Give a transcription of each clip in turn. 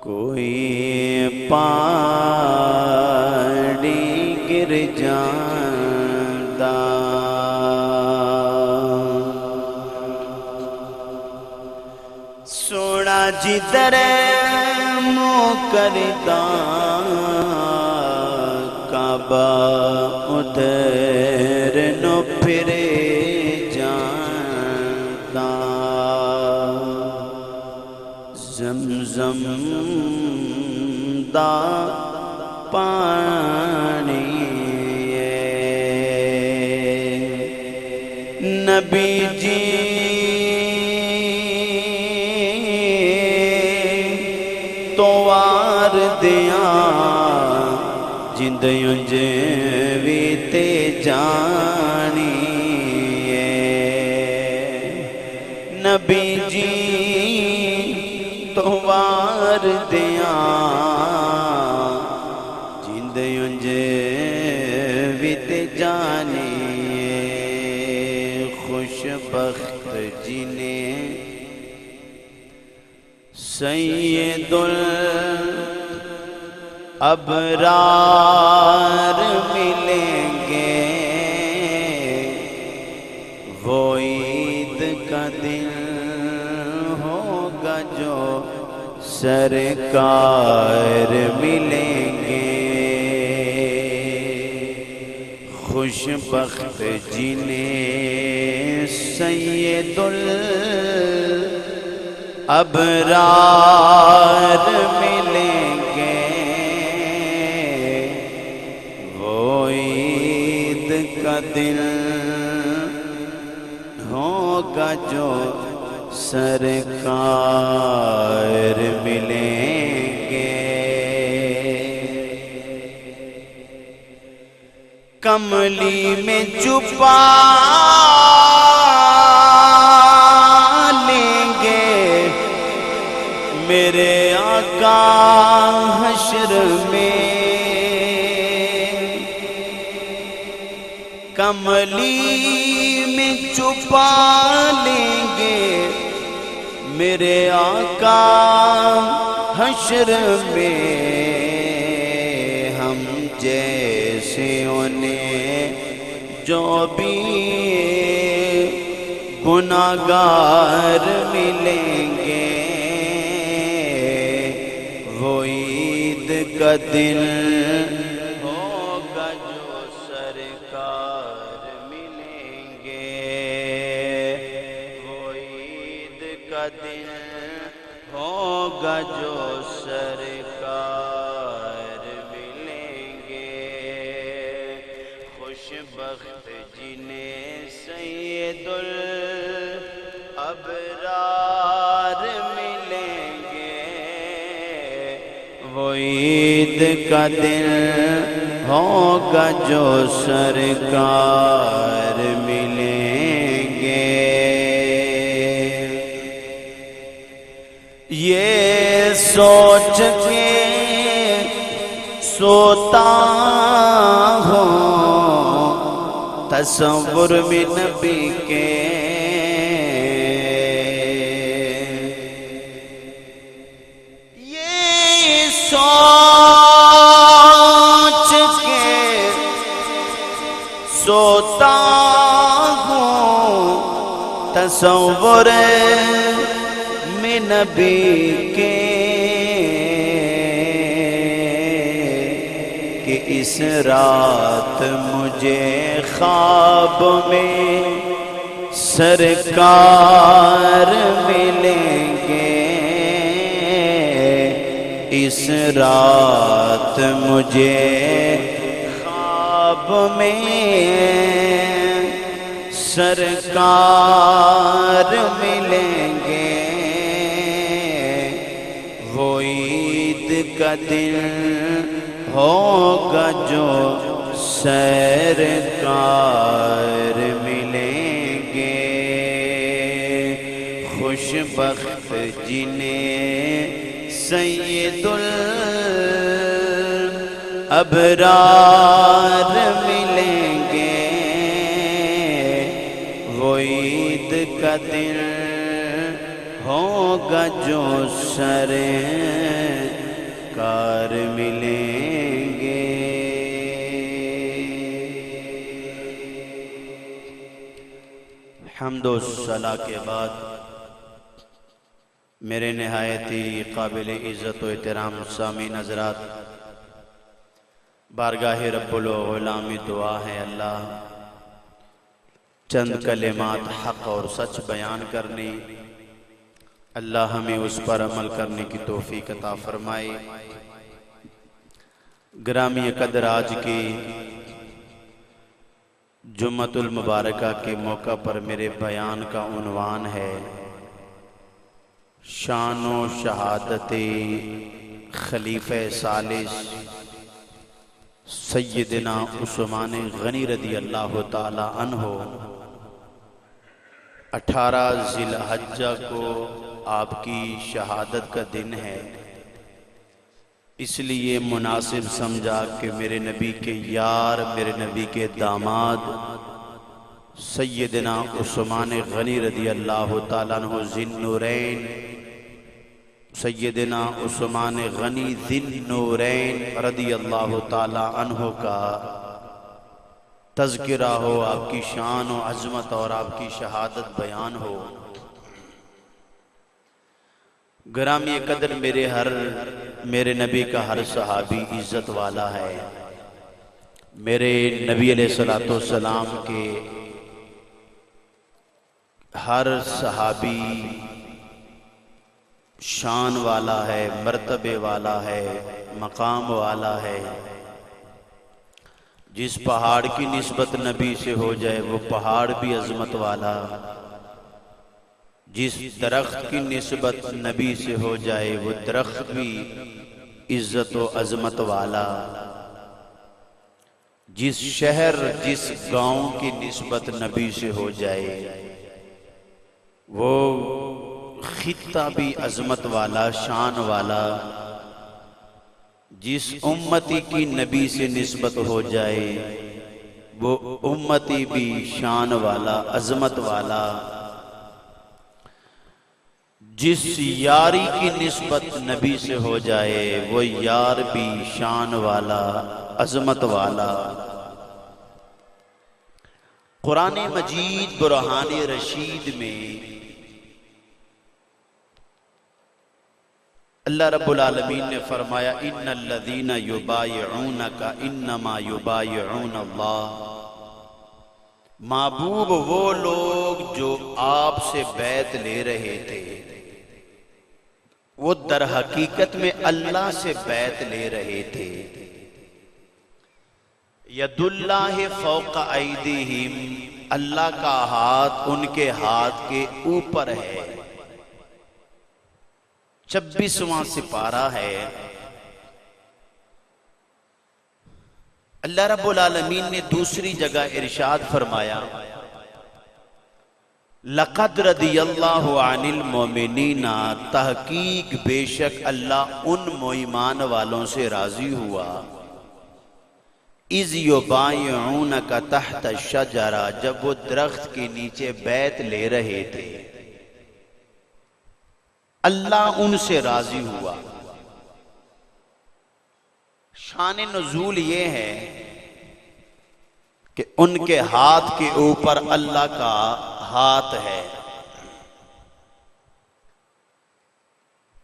कोई पहाड़ी गिर जांदा, सोना जिधर मुँह करदा काबा उधर नो फिरे जांदा। ज़मज़म दा पानी नबी जी तो वार दिया जिंद उंज भी ते जानी नबी जी तो वार दिया जिंद उंज भी ते जानी खुशबख्त जिन्हें सैयदुल अबरार मिलेंगे, वो ईद का दिन होगा जो सरकार मिलेंगे। खुशबख्त जिन्हें सैयदुल अबरार मिलेंगे, वो ईद का दिन होगा जो सरकार मिलेंगे। कमली में छुपा मेरे आका हश्र में, कमली में छुपा लेंगे मेरे आका हश्र में। हम जैसे उन्हें जो भी गुनाहगार मिलेंगे, वो ईद का दिन होगा जो सरकार मिलेंगे, वो ईद का दिन होगा जो सरकार मिलेंगे। खुशबख्त जिन्हें सैयदुल अबरार मिलेंगे, वो ईद का दिन होगा जो सरकार मिलेंगे। ये सोच के सोता हूँ तस्वुर में नबी के, सोच के सोता हूँ तस्वुर में नबी के, कि इस रात मुझे ख्वाब में सरकार मिलेंगे। इस रात मुझे ख्वाब में सरकार मिलेंगे, वो ईद का दिन होगा जो सरकार मिलेंगे। खुशबख्त जिन्हें सैयदुल अबरार मिलेंगे, वो ईद का दिन होगा जो सरकार यार मिलेंगे। हम्दो सला के बाद मेरे नहायती काबिल इज़्ज़त व एहतराम सामीन हज़रात, बारगाह रब्बुल उलामी दुआ है अल्लाह चंद कलिमात हक़ और सच बयान करनी, अल्लाह हमें उस पर अमल करने की तौफीक अता फरमाए। ग्रामी कदर आज की जुम्मतुल मुबारका के मौका पर मेरे बयान का उन्वान है शानो शहादते खलीफे सालिस सैयदना उस्मान गनी रदी अल्लाह ताला अन्हो। 18 ज़िलहज्जा को आपकी शहादत का दिन है, इसलिए मुनासिब समझा कि मेरे नबी के यार, मेरे नबी के दामाद सैयदना उस्मान गनी रदी अल्लाह ताला अन्हो ज़िन्नूरैन, सैयदना उस्मान गनी ज़िन्नूरैन रदी अल्लाह ताला अन्हो का तज़किरा हो, आपकी शान व अज़मत और आपकी शहादत बयान हो। ग्रामी कदर मेरे नबी का हर सहाबी इज़्ज़त वाला है। मेरे नबी अलैहिस्सलातु वस्सलाम के हर सहाबी शान वाला है, मर्तबे वाला है, मकाम वाला है। जिस पहाड़ की निस्बत नबी से हो जाए वो पहाड़ भी अजमत वाला, जिस दरख्त की निस्बत नबी से हो जाए वो दरख्त भी इज्जत व अजमत वाला, जिस शहर जिस गांव की निस्बत नबी से हो जाए वो खित्ता भी अजमत वाला, शान वाला, जिस उम्मती की नबी से निस्बत हो जाए वो उम्मती भी शान वाला, अजमत वाला, जिस यारी की निस्बत नबी से हो जाए वो यार भी शान वाला, अजमत वाला। कुरान मजीद बुरहान रशीद में अल्लाह रब्बुल आलमीन ने फरमाया इन्नल्लज़ीना युबायिऊनका इन्नमा युबायिऊन अल्लाह। महबूब वो लोग जो आपसे बैत ले रहे थे वो दर हकीकत में अल्लाह से बैत ले रहे थे। यदुल्लाहि फौका ऐदीहिम, अल्लाह का हाथ उनके हाथ के ऊपर है। 26वां सिपारा है। अल्लाह रब्बुल आलमीन ने दूसरी जगह इरशाद फरमाया लक़द रदियल्लाहु अनिल मोमिनीना, तहकीक बेशक अल्लाह उन मोईमान वालों से राजी हुआ इज़ युबायिऊनका तहत शजरा, जब वो दरख्त के नीचे बैत ले रहे थे अल्लाह उनसे राजी हुआ। शान नुज़ूल ये है कि उनके हाथ के ऊपर अल्लाह का हाथ है।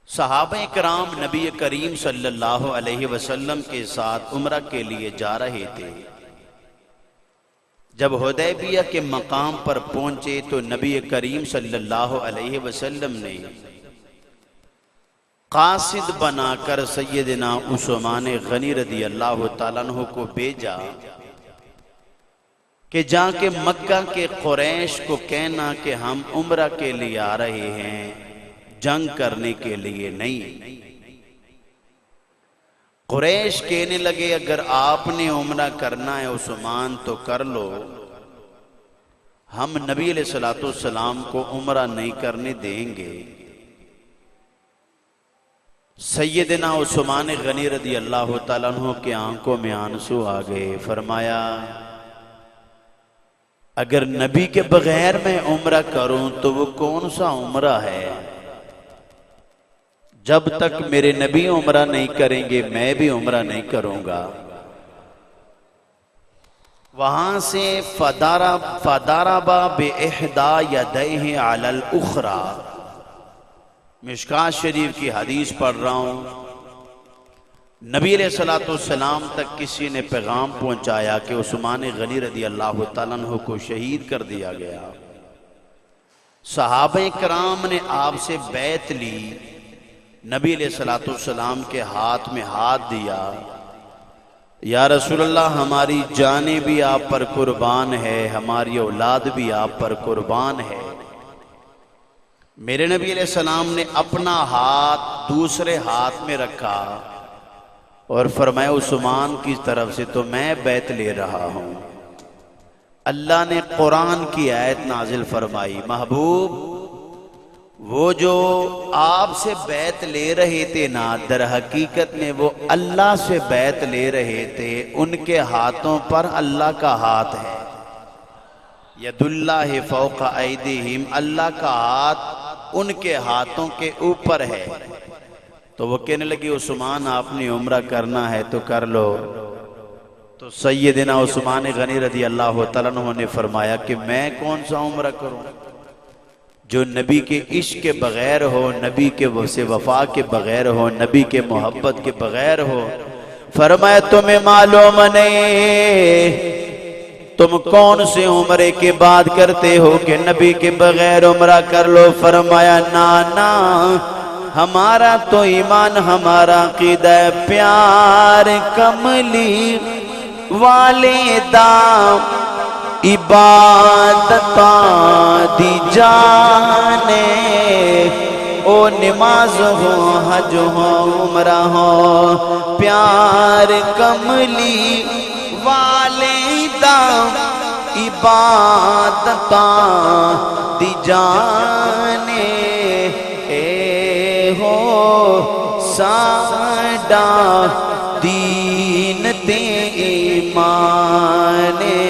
सहाबा इकराम नबी करीम सल्लल्लाहु अलैहि वसल्लम के साथ उम्रा के लिए जा रहे थे। जब हुदैबिया के मकाम पर पहुंचे तो नबी करीम सल्लल्लाहु अलैहि वसल्लम ने कासिद बनाकर सैयदना उस्मान गनी रदी अल्लाह ताला अन्हु को भेजा कि जाके मक्का के कुरैश को कहना कि हम उम्रा के लिए आ रहे हैं, जंग करने के लिए नहीं। कुरैश कहने लगे अगर आपने उम्रा करना है उस्मान तो कर लो, हम नबी अलैहिस्सलातु वस्सलाम को उम्रा नहीं करने देंगे। सैयदना उस्मान गनी रदी अल्लाह ताला अन्हु के आंखों में आंसू आ गए। फरमाया अगर नबी के बगैर मैं उम्रा करूं तो वो कौन सा उम्रा है जब तक मेरे नबी उम्रा नहीं करेंगे मैं भी उम्रा नहीं करूंगा। वहां से फदाराबा बेइहदा यदैहि अलल उखरा, मिशकात शरीफ की हदीस पढ़ रहा हूं। नबी अलैहिस्सलाम तक किसी ने पैगाम पहुंचाया कि उस्मान गनी रदी अल्लाह तआला अन्हु को शहीद कर दिया गया। सहाबे कराम ने आपसे बैत ली, नबी अलैहिस्सलाम के हाथ में हाथ दिया, या रसूलल्लाह हमारी जानें भी आप पर कुर्बान है, हमारी औलाद भी आप पर कुर्बान है। मेरे नबी अलैहिस्सलाम ने अपना हाथ दूसरे हाथ में रखा और फरमाया उस्मान की तरफ से तो मैं बैत ले रहा हूं। अल्लाह ने कुरान की आयत नाजिल फरमाई, महबूब वो जो आपसे बैत ले रहे थे ना, दर हकीकत में वो अल्लाह से बैत ले रहे थे। उनके हाथों पर अल्लाह का हाथ है, यदुल्लाहि फौका ऐदीहिम, अल्लाह का हाथ उनके हाथों के ऊपर है। तो वो कहने लगी उस्मान आपने उम्रा करना है तो कर लो। तो सैयदना उस्मान गनी रदी अल्लाह तआला अन्हु ने फरमाया कि मैं कौन सा उम्रा करूं जो नबी के इश्क के बगैर हो, नबी के से वफा के बगैर हो, नबी के मोहब्बत के बगैर हो। फरमाया तुम्हें मालूम नहीं तुम कौन से उम्रे की बात करते हो कि नबी के बगैर उम्रा कर लो। फरमाया ना ना, हमारा तो ईमान, हमारा अकीदा प्यार कमली वाले दाम इबादत दी जाने, ओ नमाज हो हज हो उम्रा हो, प्यार कमली वाले दाम इबादत दी जाने, ए हो साडा दीन ते ईमाने,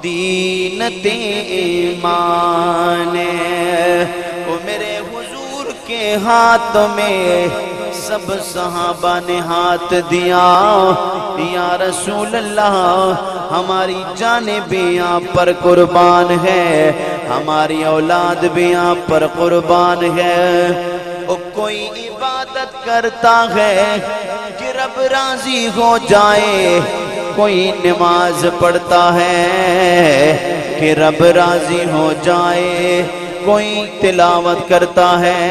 दीन ते ईमाने। वो मेरे हुजूर के हाथ में सब सहाबा ने हाथ दिया, या रसूल अल्लाह हमारी जाने भी आप पर कुर्बान है, हमारी औलाद भी आप पर कुर्बान है। ओ कोई इबादत करता है कि रब राजी हो जाए, कोई नमाज पढ़ता है कि रब राजी हो जाए, कोई तिलावत करता है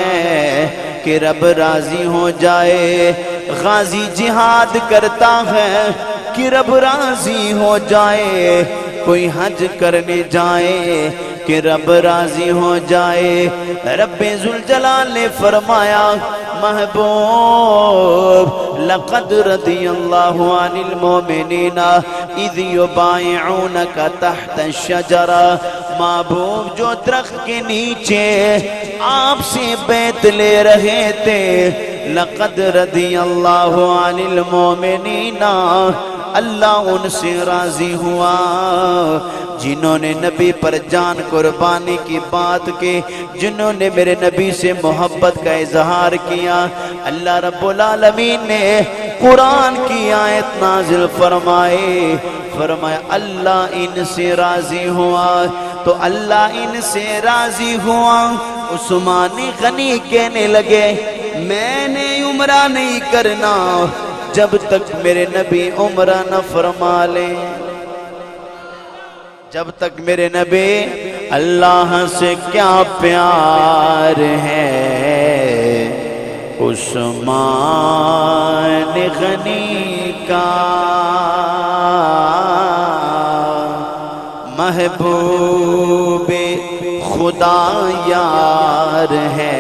कि रब राजी हो जाए, गाजी जिहाद करता है कि रब राजी हो जाए, कोई हज करने जाए कि रब राजी हो जाए। रब्बे जुल जलाल ने फरमाया महबूब लक़द रदियल्लाहु अनिल मोमिनीना इज़ युबाइऊनका तहत शजरा, महबूब जो दरख्त के नीचे आपसे बैत ले रहे थे, लक़द रदियल्लाहु अनिल मोमिनीना, अल्लाह उनसे राजी हुआ जिन्होंने नबी पर जान कुर्बानी की बात की, जिन्होंने मेरे नबी से मोहब्बत का इजहार किया। अल्लाह रब्बुल आलमीन ने कुरान की आयत नाजिल फरमाए, फरमाया अल्लाह इनसे राजी हुआ। तो अल्लाह इनसे राजी हुआ। उस्मान गनी कहने लगे मैंने उम्रा नहीं करना जब तक मेरे नबी उम्रा न फरमा ले, जब तक मेरे नबी, अल्लाह से क्या प्यार है उस्मान गनी का, महबूबे खुदा यार है।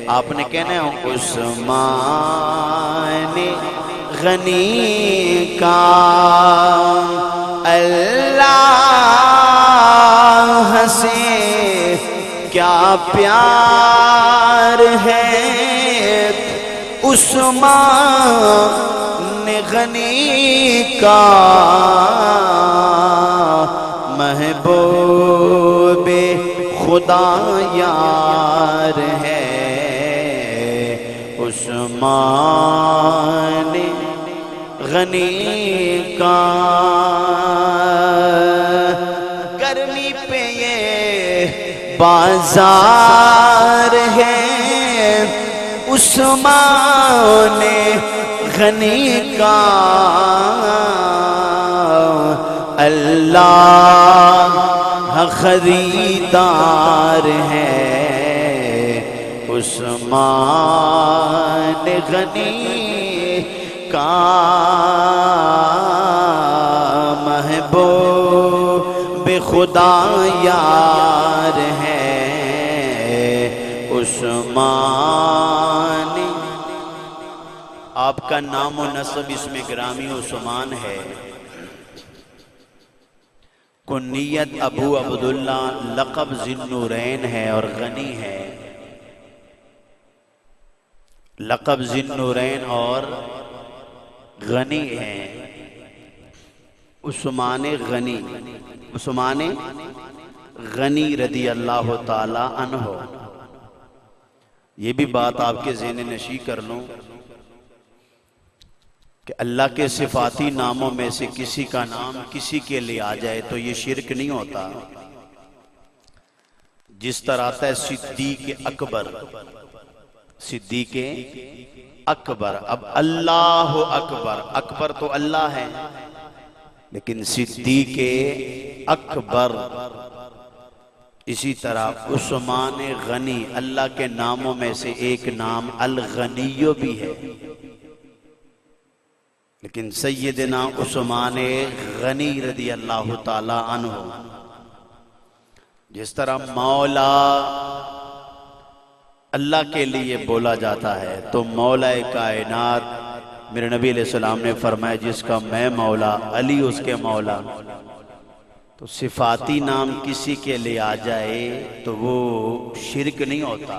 आपने कहना है उस्मान गनी का अल्लाह से क्या प्यार है उस्मान गनी का, महबूब बेखुदा यार है उस्मान गनी का। गर्मी पे ये बाजार है उस्मान गनी का। अल्लाह खरीदार है उस्मान गनी का। महबूब खुदा यार है उस्मान। आपका नाम और नस्ब इसमें ग्रामी उस्मान है। कुन्नियत अबू अब्दुल्ला, लक़ब ज़िन्नुरैन है और गनी है। लक़ब ज़िन्नुरैन और गनी है। उस्मान गनी, उस्मान गनी रदी अल्लाह ताला अन्हो। ये भी बात आपके ज़हन नशी कर लूं कि अल्लाह के सिफाती नामों में से किसी का नाम किसी के लिए आ जाए तो ये शिरक नहीं होता। जिस तरह आता है सिद्दीक़ अकबर, सिद्दीक़ अकबर। अब अल्लाह अकबर, अकबर तो अल्लाह है, लेकिन सिद्दीक़ अकबर। इसी तरह उस्मान गनी अल्लाह के नामों में से एक नाम अल गनियो भी है, लेकिन सैयदना उस्मान गनी रदी अल्लाह ताला अन्हु। जिस तरह मौला अल्लाह के लिए बोला जाता है तो मौला कायनात मेरे नबी अलैहिस्सलाम ने फरमाया जिसका मैं मौला, अली उसके मौला। तो सिफाती नाम किसी के लिए आ जाए तो वो शिरक नहीं होता।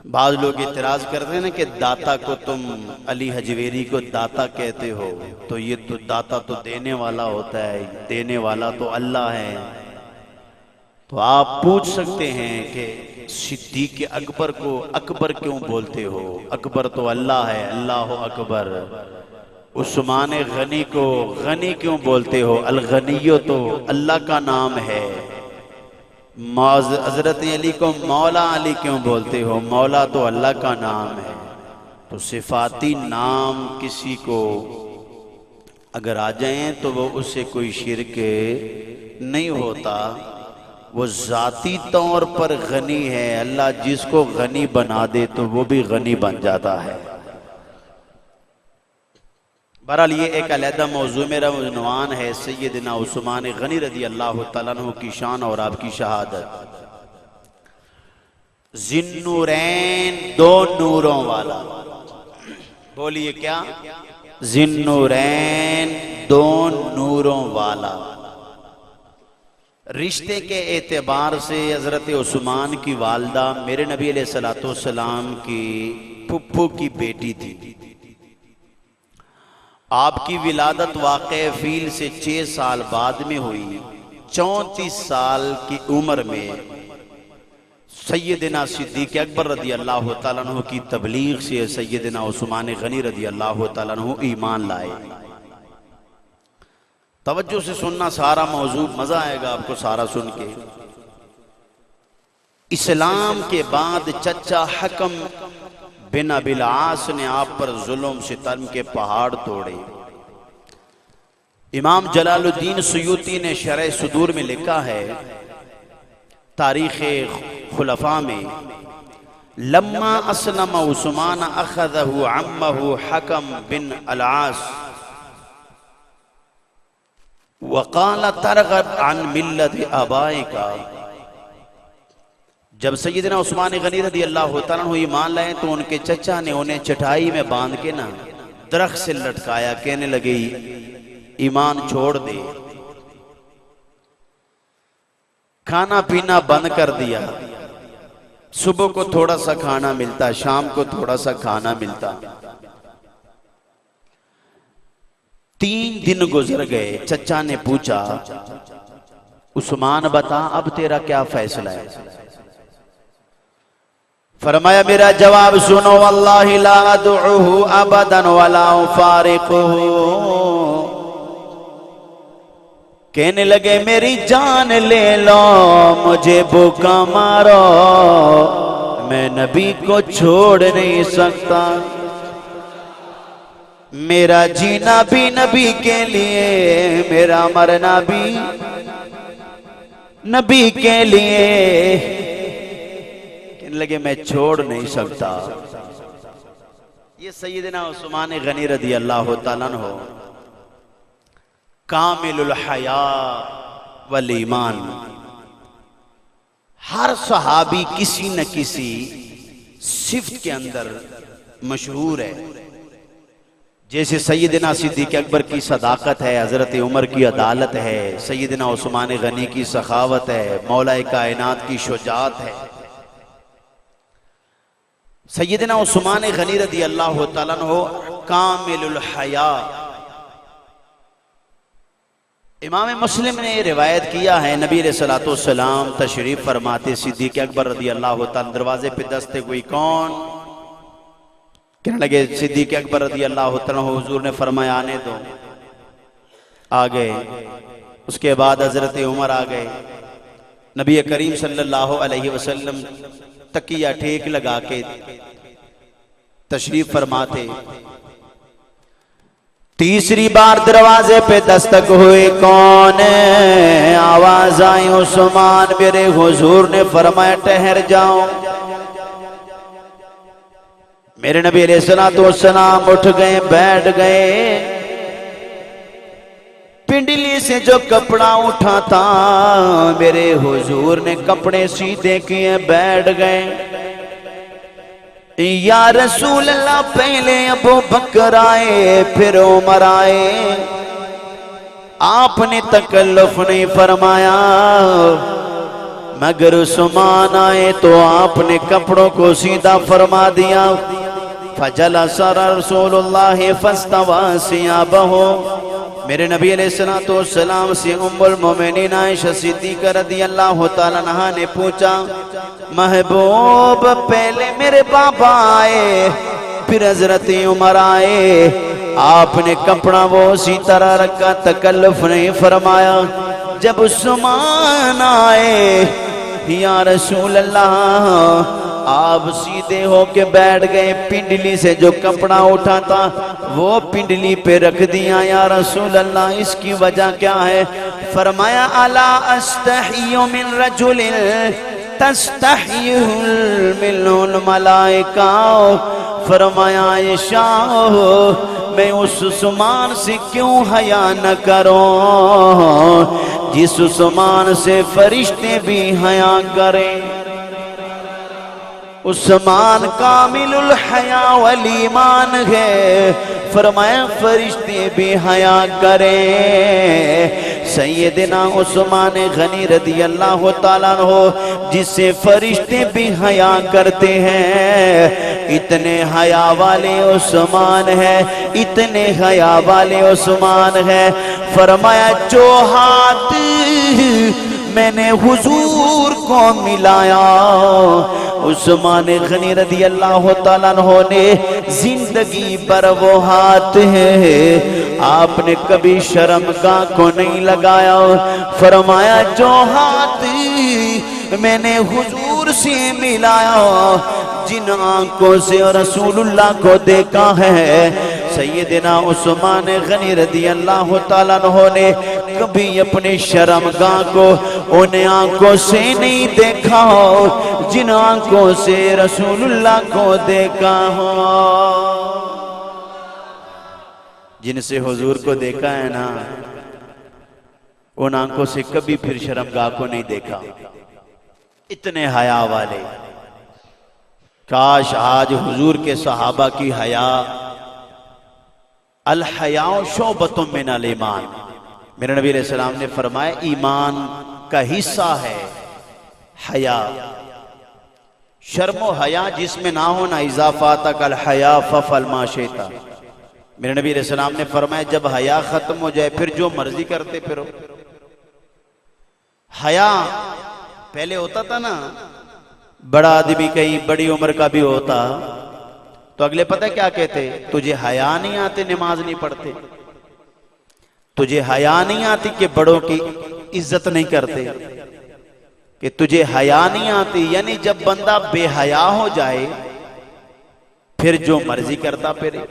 बाज लोग इतराज करते हैं ना कि दाता को तुम अली हजवेरी को दाता कहते हो, तो ये तो दाता तो देने वाला होता है, देने वाला तो अल्लाह है। तो आप पूछ सकते हैं कि सिद्दीक़ अकबर को अकबर क्यों बोलते हो? अकबर तो अल्लाह है, अल्लाह अकबर। उस्मान गनी को गनी क्यों बोलते हो? अल गनियो तो अल्लाह का नाम है। हज़रत अली को मौला अली क्यों बोलते हो? मौला तो अल्लाह का नाम है। तो सिफाती नाम किसी को अगर आ जाएं तो वो उससे कोई शिरक नहीं होता। वो ज़ाती तौर पर गनी है। अल्लाह जिसको गनी बना दे तो वो भी गनी बन जाता है। बहरहाल ये एक अलहदा मौजू मेरा उन्वान है सैयदना उस्मान गनी रदी अल्लाह तआला अन्हु की शान और आपकी शहादत। ज़िन्नुरैन, दो नूरों वाला। बोलिए क्या? ज़िन्नुरैन, दो नूरों वाला। रिश्ते के एतबार से हजरत उस्मान की वालदा मेरे नबी अलैहिस्सलाम की फुफ्फू की बेटी थी। आपकी विलादत वाक़े फील से 6 साल बाद में हुई। 34 साल की उम्र में सैयदना सिद्दीक़ अकबर रदी अल्लाह तआला अन्हु की तबलीग से सैयदना उस्मान गनी रदी अल्लाह तआला अन्हु ईमान लाए। तवज्जो से सुनना सारा मौजू, मजा आएगा आपको सारा सुन के। इस्लाम के बाद चचा हकम बिन अबिल आस ने आप पर जुल्म सितम के पहाड़ तोड़े। इमाम जलालुद्दीन सुयूती ने शरह सुदूर में लिखा है तारीख़ खुलफा में, लम्मा असलम उस्मान अखज़हु अम्महु हकम बिन अल आस वक़ाल तरग़ब अन मिल्लत आबाइका। जब सैयदना उस्मान गनी रदी अल्लाह तआला अन्हु ईमान लाए तो उनके चचा ने उन्हें चटाई में बांध के ना दरख्त से लटकाया। कहने लगे ईमान छोड़ दे। खाना पीना बंद कर दिया। सुबह को थोड़ा सा खाना मिलता, शाम को थोड़ा सा खाना मिलता। 3 दिन गुजर गए। चचा ने पूछा उस्मान बता अब तेरा क्या फैसला है। फरमाया मेरा जवाब सुनो, वल्लाहि ला अदउहु अबदन वला उफारिकुहु। कहने लगे मेरी जान ले लो, मुझे भूखा मारो, मैं नबी को छोड़ नहीं सकता। मेरा जीना भी नबी के लिए, मेरा मरना भी नबी के लिए। कहने लगे मैं छोड़ नहीं सकता। ये सैयदना उस्मान गनी रदी अल्लाह तआला अन्हु कामिलुल हया वल ईमान। हर सहाबी किसी न किसी सिफ्त के अंदर मशहूर है। जैसे सैयदना सिद्दीक़ अकबर की सदाकत है, हजरत उमर की अदालत है, सैयदना उस्मान गनी की सखावत है, मौलाए कायनात की शुजाअत है। सैयदना उस्मान गनी रदी अल्लाह तआला अन्हु कामिलुल हया। इमाम मुस्लिम ने रिवायत किया है, नबी अलैहिस्सलातु वस्सलाम तशरीफ फरमाते, सिद्दीक़ अकबर रदी अल्लाह तआला दरवाजे पे दस्तक हुई, कौन? कहने लगे सिद्दीक़ अकबर रदी अल्लाह तआला। हुजूर ने फरमाया आने दो। आ गए। उसके बाद हजरत उमर आ गए। नबी करीम सल्लल्लाहु अलैहि वसल्लम तकिया टेक लगा के तशरीफ फरमाते। तीसरी बार दरवाजे पे दस्तक हुई, कौन है? आवाज आई उस्मान। मेरे हुजूर ने फरमाया ठहर जाओ। मेरे नबी अलैहिस्सलातु वस्सलाम उठ गए, बैठ गए। पिंडली से जो कपड़ा उठा था मेरे हुजूर ने कपड़े सीधे किए, बैठ गए। या रसूल अल्लाह, पहले अबू बकर आए फिर उमर आए, आपने तकल्लुफ नहीं फरमाया। मगर उस्मान आए तो आपने कपड़ों को सीधा फरमा दिया। फजलसा रसूलुल्लाह फस्तवा सियाबहु। मेरे नबी अलैहिस्सलातु वस्सलाम से उम्मुल मोमिनीन आयशा सिद्दीक़ा रज़ी अल्लाह तआला अन्हा ने पूछा, महबूब पहले मेरे बाबा आए फिर हजरत उमर आए, आपने कपड़ा वो उसी तरह रखा, तकल्लुफ नहीं फरमाया। जब उस्मान आए, या रसूल अल्लाह, आप सीधे होके बैठ गए। पिंडली से जो कपड़ा उठा था वो पिंडली पे रख दिया। या रसूल अल्लाह, इसकी वजह क्या है? फरमाया अला अस्तहियु मिन रजुलिन तस्तहियुल मिनुल मलाइका। फरमाया आयशा, मैं उस उस्मान से क्यों हया न करूं जिस उस्मान से फरिश्ते भी हया करें। उस्मान कामिलुल हया वल ईमान है। फरमाया फरिश्ते भी हया करें। सैयदना उस्मान गनी रज़ी अल्लाह तआला अन्हु जिससे फरिश्ते भी हया करते हैं, इतने हया वाले उस्मान है, इतने हया वाले उस्मान है। फरमाया जो हाथ मैंने हुजूर को मिलाया, उस्मान गनी रज़ी अल्लाह तआला अन्हु ने जिंदगी भर वो हाथ है, आपने कभी शर्मगाह को नहीं लगाया। फरमाया जो हाथ मैंने हुजूर से मिलाया, जिन आंखों से रसूलुल्लाह को देखा है, सैयदना उस्मान गनी रज़ी अल्लाह तआला अन्हु ने कभी अपने शर्मगाह को उन आंखों से नहीं देखा हो जिन आंखों से रसूलुल्लाह को देखा हो। जिनसे हुजूर को देखा है ना, उन आंखों से कभी फिर शर्मगाह को नहीं देखा। इतने हया वाले। काश आज हुजूर के सहाबा की हया, अल हयाउ शोबतुम मिनल ईमान। मेरे नबी अलैहि सलाम ने फरमाया ईमान का हिस्सा है हया। शर्मो हया जिसमें ना हो ना इजाफा तक अल हया फफल मा शिता। मेरे नबी अलैहि सलाम ने फरमाया जब हया खत्म हो जाए फिर जो मर्जी करते फिरो। हया पहले होता था ना, बड़ा आदमी कहीं बड़ी उम्र का भी होता तो अगले पता क्या कहते, तुझे हया नहीं आती नमाज नहीं पढ़ते, तुझे हया नहीं आती कि बड़ों की इज्जत नहीं करते, कि तुझे हया नहीं आती। यानी जब बंदा बेहया हो जाए फिर जो मर्जी करता फिरे।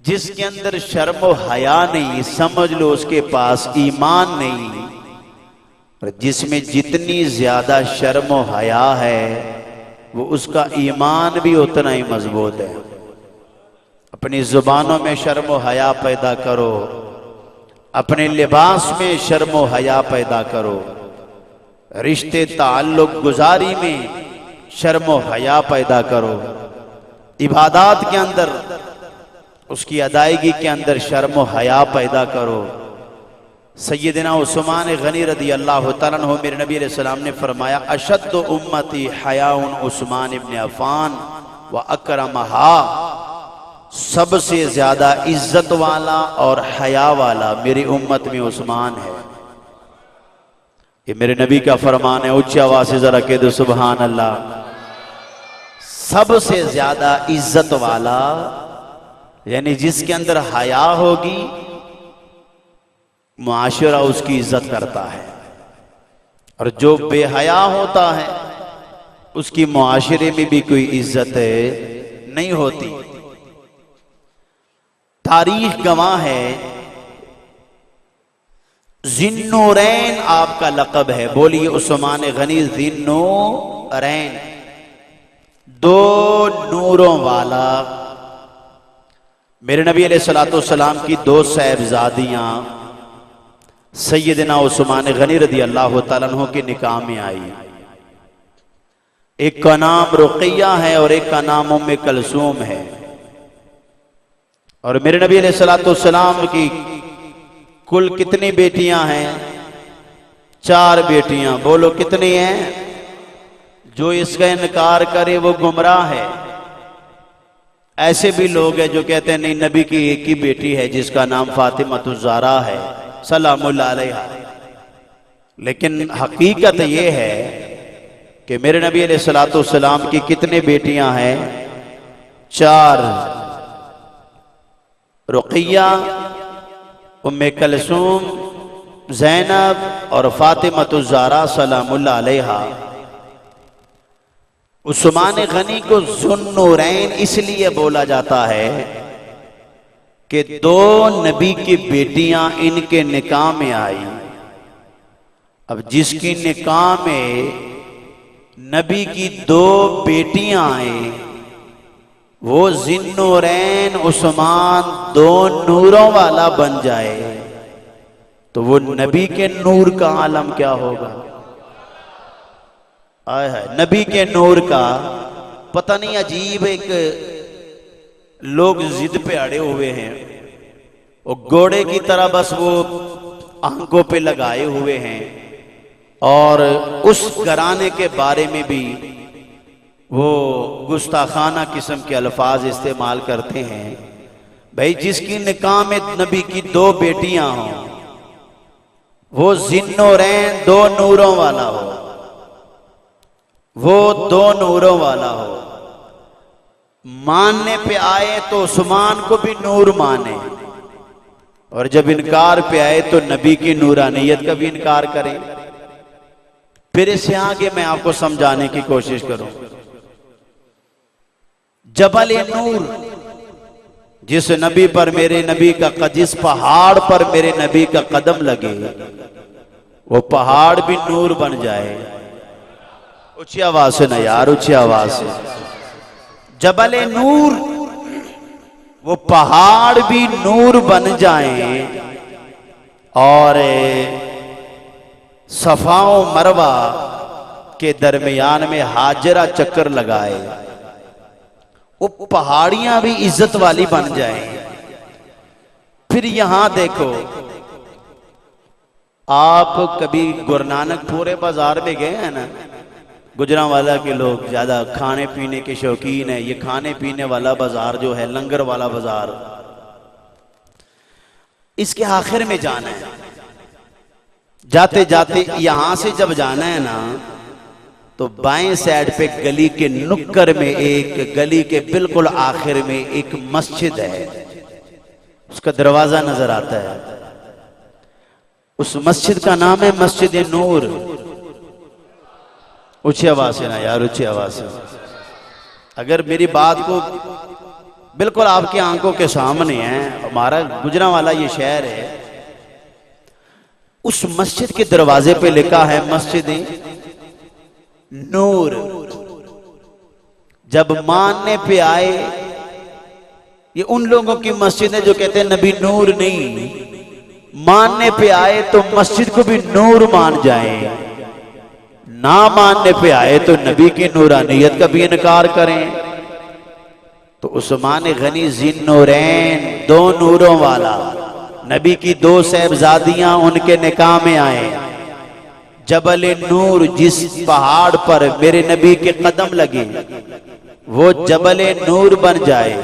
जिसके अंदर शर्म और हया नहीं, समझ लो उसके पास ईमान नहीं। और जिसमें जितनी ज्यादा शर्म और हया है वो उसका ईमान भी उतना ही मजबूत है। अपनी जुबानों में शर्म और हया पैदा करो, अपने लिबास में शर्म और हया पैदा करो, रिश्ते ताल्लुक गुजारी में शर्म और हया पैदा करो, इबादत के अंदर उसकी अदायगी के अंदर शर्म और हया पैदा करो। सैयदना उस्मान गनी रदी अल्लाह तआला अन्हु, मेरे नबी अलैहि सलाम ने फरमाया, अशद्द उम्मती हयाउन उस्मान इब्न अफ़ान व अकरमहा, सबसे ज्यादा इज्जत वाला और हया वाला मेरी उम्मत में उस्मान है। ये मेरे नबी का फरमान है, उच्च आवाज से जरा कह दो सुभान अल्लाह। सबसे ज्यादा इज्जत वाला यानी जिसके अंदर हया होगी मुआशरा उसकी इज्जत करता है, और जो बेहया होता है उसकी मुआशरे में भी कोई इज्जत नहीं होती। तारीख गवाह है, जिन्नूरैन आपका लक़ब है। बोलिए उस्मान गनी जिन्नूरैन, दो नूरों वाला। मेरे नबी अलैहिस्सलातु वस्सलाम की दो साहिबजादियां सैयदना उस्मान गनी रदी अल्लाह तआला अन्हु के निकाह में आई। एक का नाम रुक़ैया है और एक का नाम उम्मे कलसूम है। और मेरे नबी अलैहिस्सलातु वस्सलाम की कुल कितनी बेटियां हैं? 4 बेटियां। बोलो कितनी हैं? जो इसका इनकार करे वो गुमराह है। ऐसे भी लोग हैं जो कहते हैं नहीं, नबी की एक ही बेटी है जिसका नाम फातिमतुज़ ज़हरा है सलामुल्लाह अलैहा। लेकिन हकीकत ये है कि मेरे नबी अलैहिस्सलातु वस्सलाम की कितने बेटियां हैं? 4, रुक़ैया, उम्मे कलसूम, ज़ैनब और फातिमतुज़ ज़हरा सलामुल्लाह अलैहा। उस्मान गनी को ज़ुन्नूरैन इसलिए बोला जाता है कि 2 नबी की बेटियां इनके निकाह में आई। अब जिसकी निकाह में नबी की 2 बेटियां आई वो ज़ुन्नूरैन उस्मान 2 नूरों वाला बन जाए तो वो नबी के नूर का आलम क्या होगा? आय है नबी के नूर का। पता नहीं अजीब एक लोग जिद पे अड़े हुए हैं, वो घोड़े की तरह बस वो आंखों पे लगाए हुए हैं और उस घराने के बारे में भी वो गुस्ताखाना किस्म के अल्फाज इस्तेमाल करते हैं। भाई जिसकी निकाह में नबी की 2 बेटियां हों वो ज़ुन्नूरैन 2 नूरों वाला हो, वो 2 नूरों वाला हो। मानने पे आए तो उस्मान को भी नूर माने और जब इनकार पे आए तो नबी की नूरानियत का भी इनकार करें। फिर इससे आगे मैं आपको समझाने की कोशिश करूं। जबल नूर, जिस नबी पर मेरे नबी का, जिस पहाड़ पर मेरे नबी का कदम लगे वो पहाड़ भी नूर बन जाए। ऊंची आवाज से ना यार, ऊंची आवाज से। जबल नूर, वो पहाड़ भी नूर बन जाएं और सफा और मरवा के दरमियान में हाजरा चक्कर लगाए, वो पहाड़ियां भी इज्जत वाली बन जाएं। फिर यहां देखो, आप कभी गुरु नानकपुरे बाजार में गए हैं ना? गुजरांवाला के लोग ज्यादा खाने पीने के शौकीन है। ये खाने पीने वाला बाजार जो है, लंगर वाला बाजार, इसके आखिर में जाना है। जाते जाते यहां से जब जाना है ना, तो बाएं साइड पे गली के नुक्कर में, एक गली के बिल्कुल आखिर में एक मस्जिद है, उसका दरवाजा नजर आता है। उस मस्जिद का नाम है मस्जिद नूर। ऊंची आवाज से ना यार, ऊंची आवाज से। अगर मेरी बात को बिल्कुल आपकी आंखों के सामने है, हमारा गुजरांवाला ये शहर है, उस मस्जिद के दरवाजे पे लिखा है मस्जिद नूर। जब मानने पे आए, ये उन लोगों की मस्जिद है जो कहते हैं नबी नूर नहीं, मानने पे आए तो मस्जिद को भी नूर मान जाए, ना मानने पे आए तो नबी की नूरानियत का भी इनकार करें। तो उस्मान गनी जिन्नूरैन, दो नूरों वाला, नबी की दो साहबजादियां उनके निकाह में आए। जबल नूर, जिस पहाड़ पर मेरे नबी के कदम लगे, वो जबल नूर बन जाए।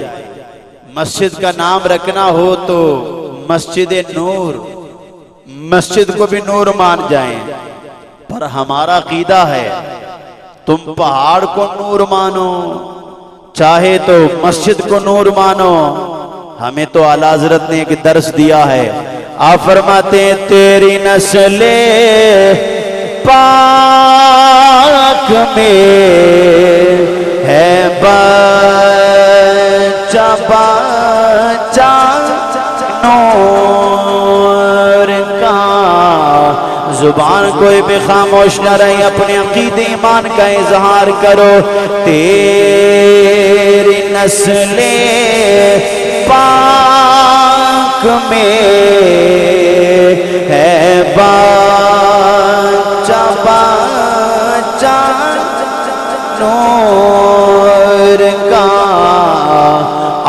मस्जिद का नाम रखना हो तो मस्जिद नूर, मस्जिद को भी नूर मान जाएं। पर हमारा अकीदा है, तुम पहाड़ को नूर मानो, चाहे तो मस्जिद को नूर मानो। हमें तो आला हज़रत ने एक दर्स दिया है। आप फरमाते हैं तेरी नस्ले पाक में है बच्चा बच्चा नूर का। जुबान कोई भी खामोश न रहे, अपने अकीदे ईमान का इजहार करो। तेरी नस्ले पाक में है बच्चा बच्चा नूर का।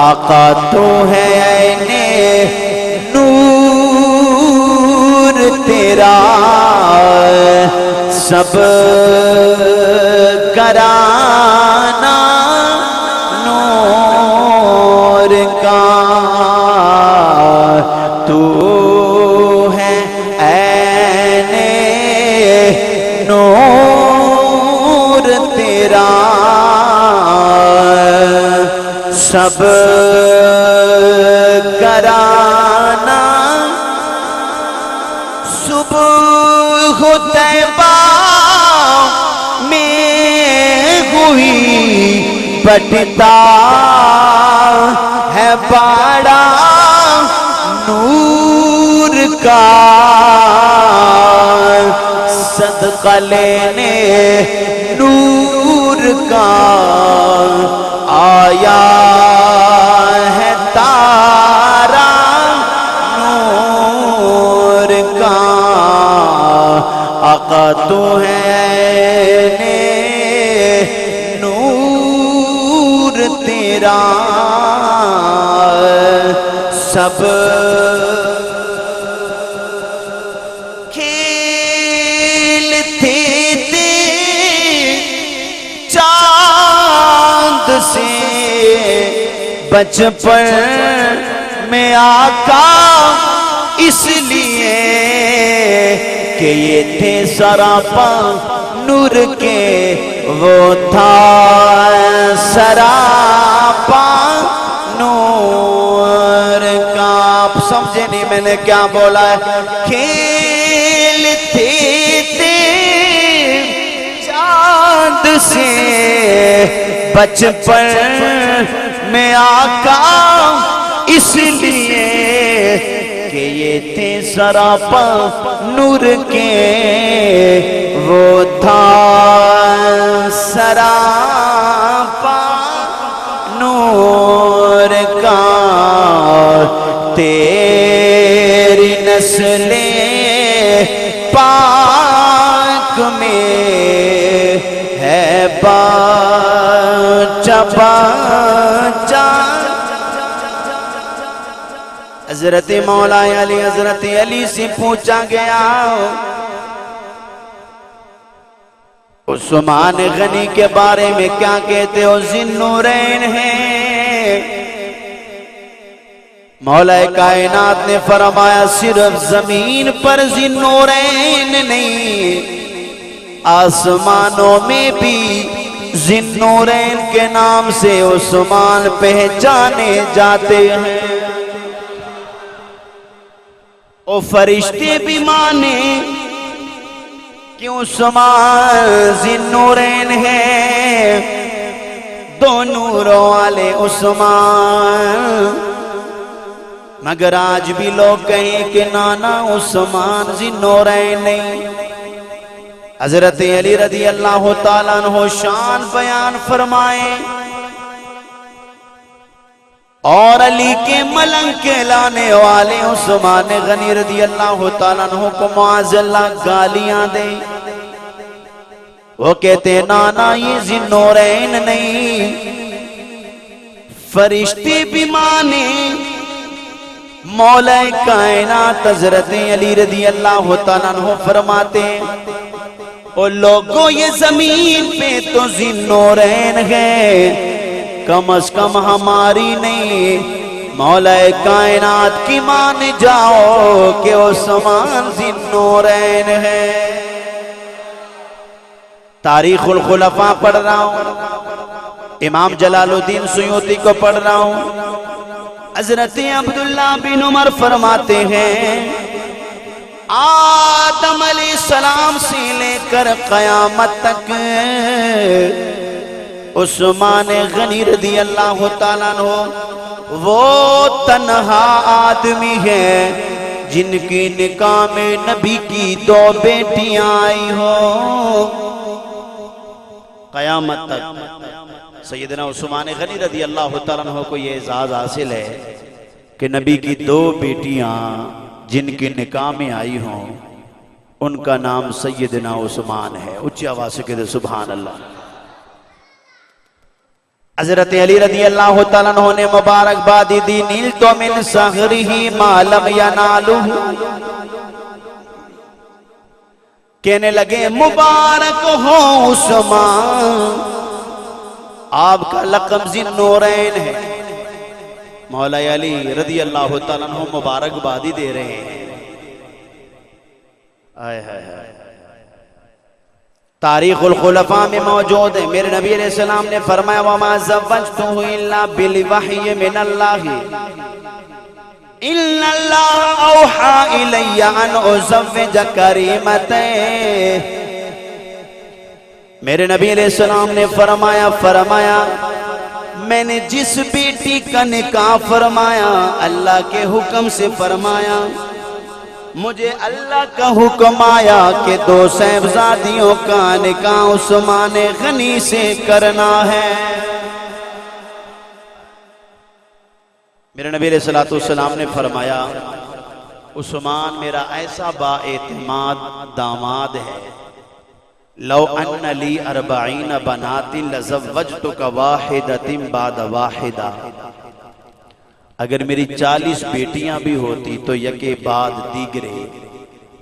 आका तो है ऐने नूर तेरा, सब कराना नूर का। तू है ऐने नूर तेरा, सब कराना। सुबह तैबा में हुई बटता है बड़ा नूर का। सदका लेने नूर का आया है तारा नूर का। आका तू है ने नूर तेरा, सब खेलते थे चांद से बचपन में आका, इसलिए कि ये थे सरापा नूर के, वो था सरापा नूर का। आप समझे नहीं मैंने क्या बोला है? खेलते थे चांद से बचपन में आका, इसलिए कि ये थे सरापा नूर के, वो था सरापा नूर का। तेरी नस्ले पाक में है बच्चा बच्चा। हजरत मौला अली, हजरत अली से पूछा गया उस्मान गनी के बारे में क्या कहते हो? जिन्नूरैन है। मौला कायनात ने फरमाया सिर्फ जमीन पर जिन्नूरैन नहीं, आसमानों में भी जिन्नूरैन के नाम से उस्मान पहचाने जाते हैं। ओ फरिश्ते भी माने कि उस्मान जिन्नूरैन है, दो नूरों वाले उस्मान। मगर आज भी लोग कहें कि नाना उस्मान जिन्नूरैन नहीं। हजरत अली रदी अल्लाह ताला अन्हु शान बयान फरमाए और अली के मलंग के लाने वाले उस्मान गनी रदी अल्लाह ताला अन्हु को मुआज़ल्ला गालियां दे। वो कहते नाना ये जिन्नूरैन नहीं। फरिश्ते भी माने, मौला कायनात हजरत अली रदी अल्लाह ताला अन्हु फरमाते ओ लोगों ये जमीन पे तो जिन्नूरैन है, कम अज कम हमारी नहीं मौला कायनात की मान जाओ कि उस्मान जिन्नूरैन है। तारीखुल खुलफा पढ़ रहा हूं, इमाम जलालुद्दीन सुयूती को पढ़ रहा हूं। हजरत अब्दुल्ला बिन उमर फरमाते हैं आदम अलैहिस्सलाम से लेकर कयामत तक उस्मान गनी रदी अल्लाह ताला अन्हु वो तन्हा आदमी है जिनकी निकाह में नबी की दो बेटियां आई हो। कयामत तक सैयदना उस्मान गनी रदी अल्लाह ताला अन्हु को ये एजाज हासिल है कि नबी की दो बेटियां जिनकी निकाह में आई हों उनका नाम सैयदना उस्मान है। ऊंची आवाज से कहते सुभान अल्लाह। हजरत अली रदी अल्लाह ताला अन्हु ने मुबारकबादी दी नील तो मिन सहरिही मालम यनालुहु। कहने लगे मुबारक हो उस्मान, आपका लक़ब जिन्नूरैन है। मौला अली रदी अल्लाह ताला अन्हु मुबारकबादी दे रहे हैं। आय हाय हाय। तारीखुल खुलफा में मौजूद है, मेरे नबी अलैहि सलाम ने फरमाया वमा ज़व्वजतुहु इल्ला बिल वही मिनल्लाहि इन्नल्लाह औहा इलैया अन उज़व्विज करीमतैन। मेरे नबी अलैहिस्सलाम ने फरमाया मैंने जिस बेटी का निकाह फरमाया अल्लाह के हुक्म से फरमाया। मुझे अल्लाह का हुक्म आया कि दो साहिबजादियों का निकाह उस्मान गनी से करना है। मेरे नबी अलैहिस्सलाम ने फरमाया उस्मान मेरा ऐसा बाएतिमाद दामाद है, लौ अन्न ली अर्बईन बनातिन लज़व्वजतुका वाहिदतिन बाद वाहिदा। अगर मेरी 40 बेटियां भी होती तो यके बाद दीगरे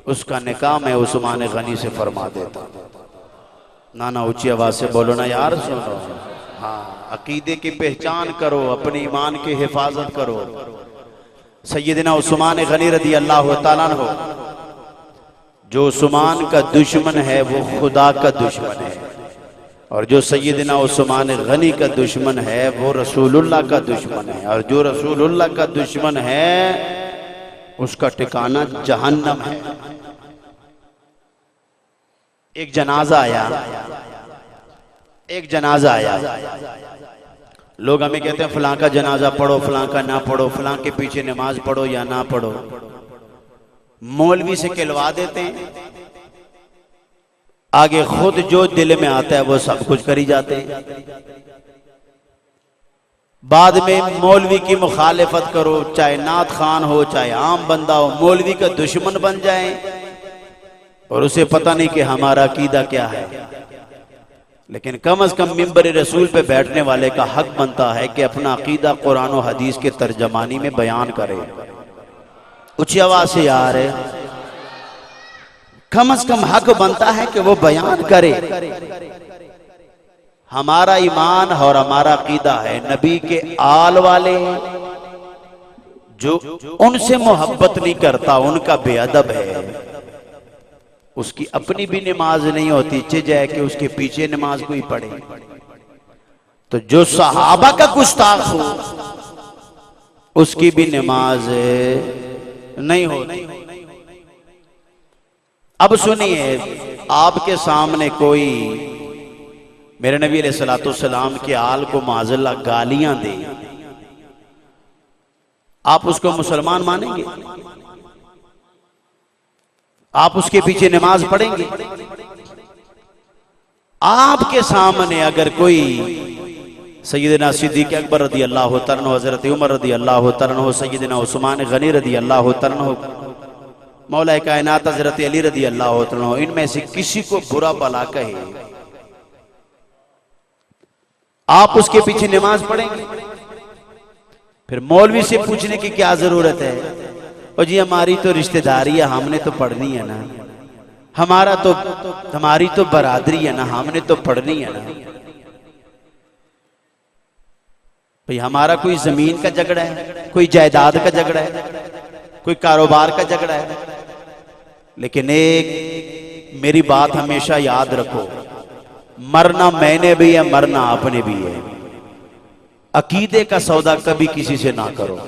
उसका निकाह मैं उस्मान गनी से फरमा देता। नाना ऊंची आवाज से बोलो ना यार, सुनो। हाँ, अकीदे की पहचान करो, अपने ईमान की हिफाजत करो। सैयदना उस्मान गनी रदी अल्लाह ताला अन्हु, जो उस्मान का दुश्मन है वो खुदा का दुश्मन है, और जो सैयदना उस्मान गनी का दुश्मन है वो रसूलुल्लाह का दुश्मन है, और जो रसूलुल्लाह का दुश्मन है उसका ठिकाना जहन्नम है। एक जनाजा आया, लोग हमें कहते हैं फलां का जनाजा पढ़ो, फलां का ना पढ़ो, फलां के पीछे नमाज पढ़ो या ना पढ़ो। मौलवी से कहलवा देते हैं, आगे खुद जो दिल में आता है वो सब कुछ करी जाते हैं। बाद में मौलवी की मुखालिफत करो, चाहे नात खान हो चाहे आम बंदा हो, मौलवी का दुश्मन बन जाए और उसे पता नहीं कि हमारा अकीदा क्या है। लेकिन कम से कम मिंबर रसूल पे बैठने वाले का हक बनता है कि अपना अकीदा कुरान और हदीस के तर्जमानी में बयान करे। ऊंची आवाज से यार है, कम से कम हक बनता है कि वो बयान करे। हमारा ईमान और हमारा अकीदा है नबी के आल वाले जो उनसे मोहब्बत नहीं करता उनका बेअदब है, उसकी अपनी भी नमाज नहीं होती, चे जाए कि उसके पीछे नमाज कोई पढ़े। तो जो सहाबा का गुस्ताख हो उसकी भी नमाज नहीं होती। अब सुनिए, आपके सामने कोई मेरे नबी अलैहिस्सलाम के आल को माज़अल्लाह गालियां दे, आप उसको मुसलमान मानेंगे? आप उसके पीछे नमाज पढ़ेंगे? आपके सामने अगर कोई सैयदना सिद्दीक़ अकबर रदी अल्लाह तआला अन्हु, हज़रत उमर रदी अल्लाह तआला अन्हु, सैयदना उस्मान गनी रदी अल्लाह तआला अन्हु, मौला कायनात हज़रत अली रदी अल्लाह तआला अन्हु, इनमें से किसी को बुरा भला कहे, आप उसके पीछे नमाज पढ़ेंगे? फिर मौलवी से पूछने की क्या जरूरत है? और जी हमारी तो रिश्तेदारी है, हमने तो पढ़नी है ना, हमारी तो बरादरी है ना, हमने तो पढ़नी है ना। भाई हमारा कोई जमीन का झगड़ा है, कोई जायदाद का झगड़ा है, कोई कारोबार का झगड़ा है, लेकिन एक मेरी बात हमेशा याद रखो, मरना मैंने भी है, मरना आपने भी है। अकीदे का सौदा कभी किसी से ना करो,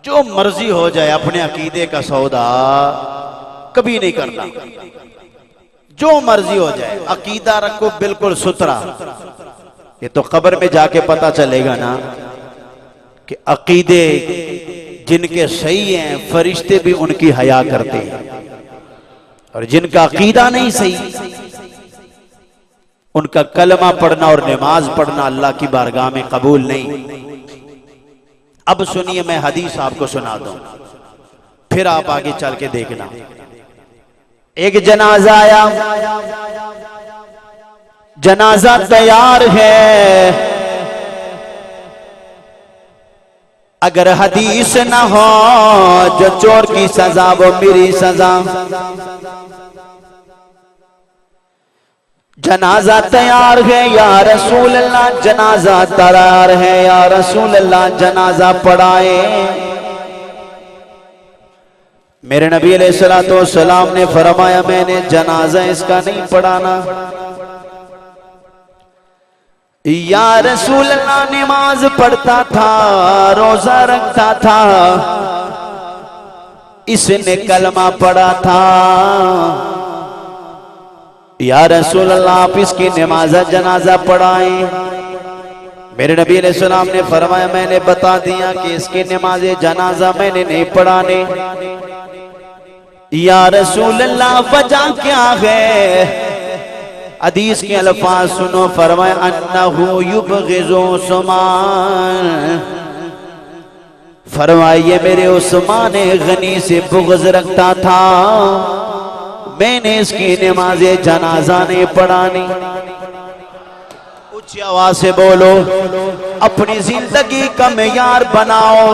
जो मर्जी हो जाए, अपने अकीदे का सौदा कभी नहीं करना। जो मर्जी हो जाए, अकीदा रखो बिल्कुल सुथरा। ये तो कब्र में जाके पता चलेगा ना कि अकीदे जिनके सही हैं, फरिश्ते भी उनकी हया करते हैं, और जिनका अकीदा नहीं सही, उनका कलमा पढ़ना और नमाज पढ़ना अल्लाह की बारगाह में कबूल नहीं। अब सुनिए, मैं हदीस आपको सुना दूं, फिर आप आगे चल के देखना। एक जनाजा आया, जनाजा तैयार है, अगर हदीस ना हो जो चोर की सजा वो मेरी सजा। जनाजा तैयार है या रसूल अल्लाह, जनाजा तैयार है या रसूल अल्लाह, जनाजा पढ़ाए। मेरे नबी अलैहिस्सलाम ने फरमाया, मैंने जनाजा इसका नहीं पढ़ाना। या रसूल अल्लाह, नमाज पढ़ता था, रोजा रखता था, इसने कलमा पढ़ा था। या रसूल अल्लाह, आप इसकी नमाज जनाजा पढ़ाएं। मेरे नबी अलैहिस्सलाम ने फरमाया, मैंने बता दिया कि इसकी नमाज जनाजा मैंने नहीं पढ़ाने। या रसूल अल्लाह, वजह क्या है? हदीस के अल्फाज सुनो, फरमाया, अन्नहु युबग़िज़ु उस्मान, फरमाइए मेरे उस्मान गनी से बुग़्ज़ रखता था, मैंने इसकी नमाज जनाजा नहीं पढ़ानी। ऊंची आवाज से बोलो, अपनी जिंदगी का मेयार बनाओ,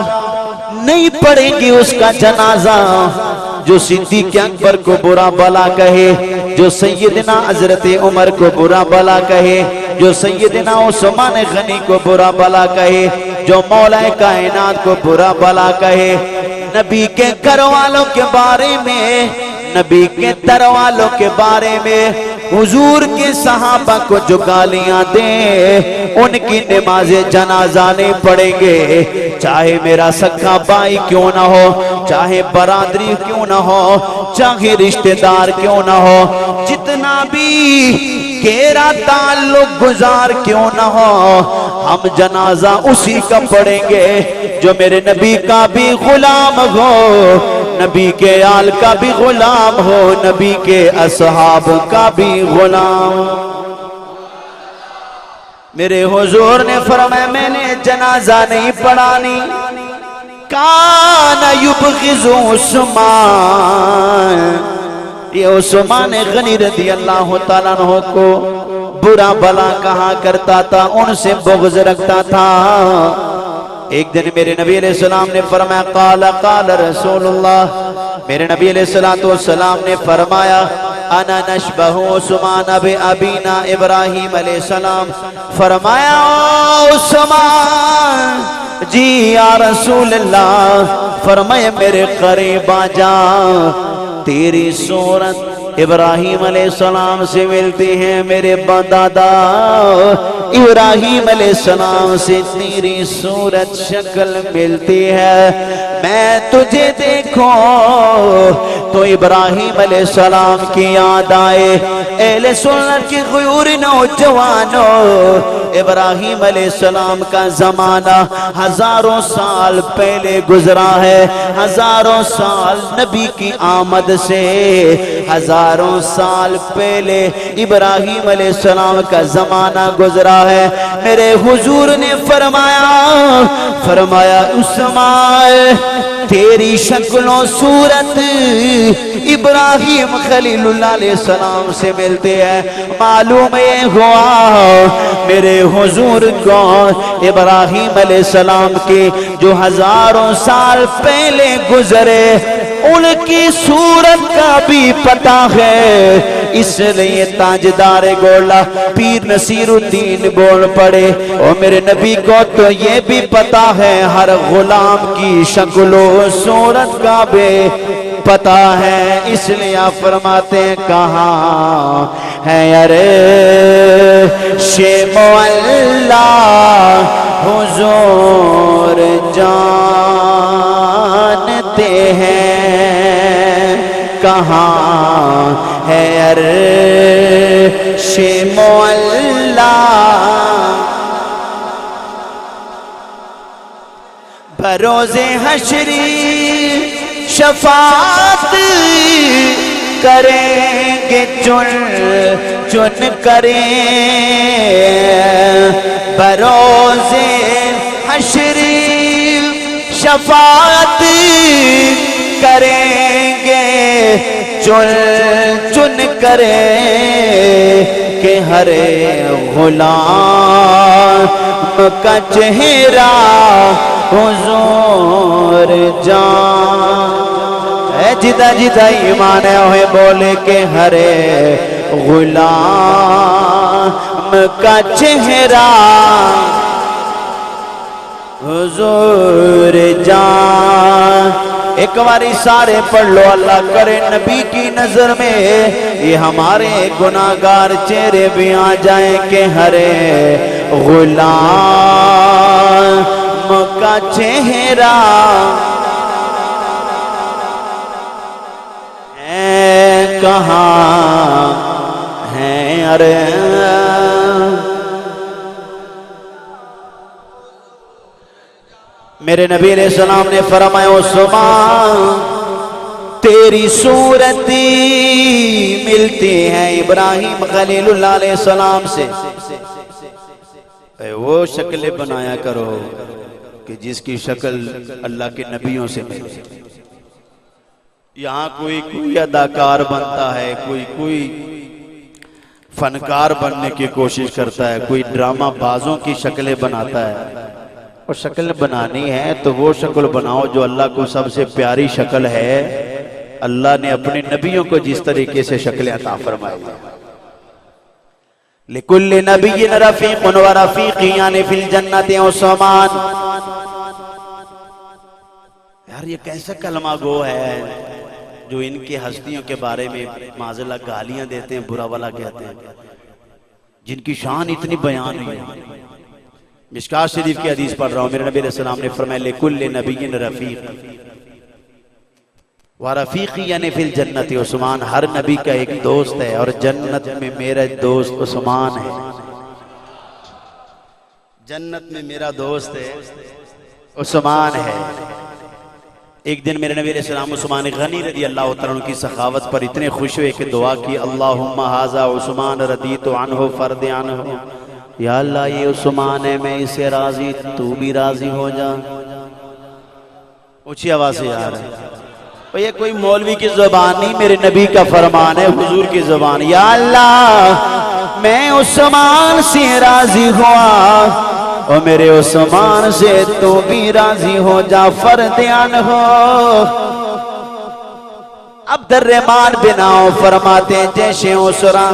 नहीं पढ़ेंगे उसका जनाजा जो सिद्दीक़ अकबर को बुरा भला कहे, जो सैयदना हज़रत उमर को बुरा भला कहे, जो सैयदना उस्मान गनी को बुरा भला कहे, जो मौला कायनात को बुरा भला कहे, नबी के घर वालों के बारे में, नबी के दर वालों के बारे में, हुजूर के सहाबा को जो गालियां दे, उनकी नमाज जनाजा नहीं पढ़ेंगे। चाहे मेरा सख्खा भाई क्यों ना हो, चाहे बरादरी क्यों ना हो, चाहे रिश्तेदार क्यों ना हो, जितना भी गहरा ताल्लुक गुजार क्यों ना हो, हम जनाजा उसी का पढ़ेंगे जो मेरे नबी का भी गुलाम हो, नबी के आल का भी गुलाम हो, नबी के असहाब का भी गुलाम। मेरे हुजूर ने फरमाया, मैंने जनाजा नहीं पढ़ानी। कान युबग़िज़ु उस्मान, ये उस्मान गनी रज़ी अल्लाह तआला अन्हु को बुरा भला कहा करता था, उनसे बुग़्ज़ रखता था। एक दिन मेरे नबी अलैहिस्सलाम ने फरमाया, क़ाल क़ाल रसूलुल्लाह, मेरे नबी अलैहिस्सलाम ने फरमाया, अना नशबहु उस्मान बि अबीना इब्राहिम अलैहिस्सलाम, फरमाया, उस्मान जी या रसूल अल्लाह। फरमाए मेरे करीब आ जा, तेरी सूरत इब्राहिम अलैहिस्सलाम से मिलती है, मेरे दादा इब्राहिम अलैहिस्सलाम से तेरी सूरत शक्ल मिलती है। मैं तुझे देखो तो इब्राहिम अलैहिस्सलाम की याद आए। अहले सुन्नत की ग़यूर नौजवानों, इब्राहिम अलैहिस्सलाम का जमाना हजारों साल पहले गुजरा है। हजारों साल नबी की आमद से हजारों साल पहले इब्राहिम अलैहिस्सलाम का जमाना गुजरा है। मेरे हुजूर ने फरमाया उस्मान तेरी शक्लों सूरत इब्राहिम खलीलुल्लाह अलैहिस्सलाम से मिलते हैं। मालूम ये हुआ मेरे हुजूर को इब्राहिम अलैहिस्सलाम के जो हजारों साल पहले गुजरे उनकी सूरत का भी पता है। इसलिए ताजदार गोला पीर नसीरुद्दीन बोल पड़े और मेरे नबी को तो ये भी पता है हर गुलाम की शक्लो सूरत का भी पता है। इसलिए आप फरमाते हैं कहाँ है अरे शेमो अल्लाह हुजूर जानते हैं कहाँ है अरे शेमो अल्लाह। बरोज़े हश्री शफात करेंगे चुन चुन करें। बरोज़े हश्री शफात करेंगे चुन चुन करें के हरे गुलाम का चेहरा हुजूर जान। जिदा जिदा ईमान है बोले के हरे गुलाम का चेहरा हुजूर जान। एक बारी सारे पढ़ लो अल्लाह करे नबी की नजर में ये हमारे गुनाहगार चेहरे भी आ जाए के हरे गुलाम का चेहरा है कहाँ है अरे। मेरे नबी अलैहि सलाम ने फरमाया उस्मान तेरी सूरत मिलती है इब्राहिम खलीलुल्लाह अलैहि सलाम से। वो शक्लें बनाया करो कि जिसकी शक्ल अल्लाह के नबियों से मिले। यहाँ कोई अदाकार बनता है, कोई फनकार बनने की कोशिश करता है, कोई ड्रामा बाजों की शक्लें बनाता है। और शक्ल बनानी है तो वो शक्ल बनाओ जो अल्लाह को सबसे प्यारी शक्ल है। अल्लाह ने अपने नबियों को जिस तरीके से शक्लें अता फरमाई। लिकुल्लि नबिय्यिन रफ़ीक़ुन व रफ़ीक़ियान फिल जन्नति उस्मान। यार ये कैसा कलमा गो है जो इनके हस्तियों के बारे में माज़अल्लाह गालियां देते हैं, बुरा वाला कहते हैं, जिनकी शान इतनी बयान हुई है। मिशकात शरीफ की हदीस पढ़ रहा हूँ। मेरे नबी अलैहि सलाम ने फरमाया लिकुल्लि नबिय्यिन रफ़ीक़ व रफ़ीक़ियान फिल जन्नति उस्मान। हर नबी का एक दोस्त है और जन्नत में मेरा दोस्त उस्मान है। जन्नत में मेरा दोस्त है उस्मान है। एक दिन मेरे नबी अलैहि सलाम उस्मान गनी रज़ी अल्लाह तआला अन्हु की सखावत पर इतने खुश हुए कि दुआ की अल्लाहुम्मा हाज़ा उस्मान रदीतु अन्हु फर्द अन्हु। या अल्लाह ये उस्मान है, मैं इसे राजी, तू भी राजी हो जा। ऊंची आवाज से यार ये कोई मौलवी की जुबान नहीं, मेरे नबी का फरमान है, हुजूर की जुबान। या अल्लाह मैं उस्मान से राजी हुआ और मेरे उस्मान से तू भी राजी हो जा, फर्दियान हो। अब्दुर्रहमान बिन औफ फरमाते जैसे उसरा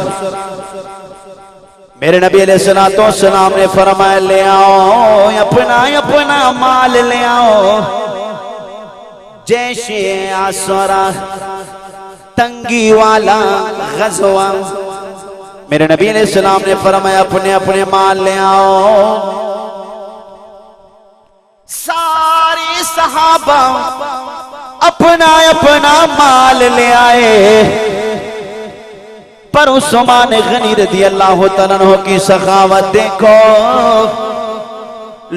मेरे नबी अलैहिस्सलाम ने फरमाया ले आओ अपना अपना माल ले आओ। जैसे आसरा तंगी वाला गज़वा, मेरे नबी अलैहिस्सलाम ने फरमाया अपने अपने माल ले आओ। सारे सहाबा अपना अपना माल ले आए, पर उस्मान गनी रज़ी अल्लाह तआला अन्हु की सखावत देखो।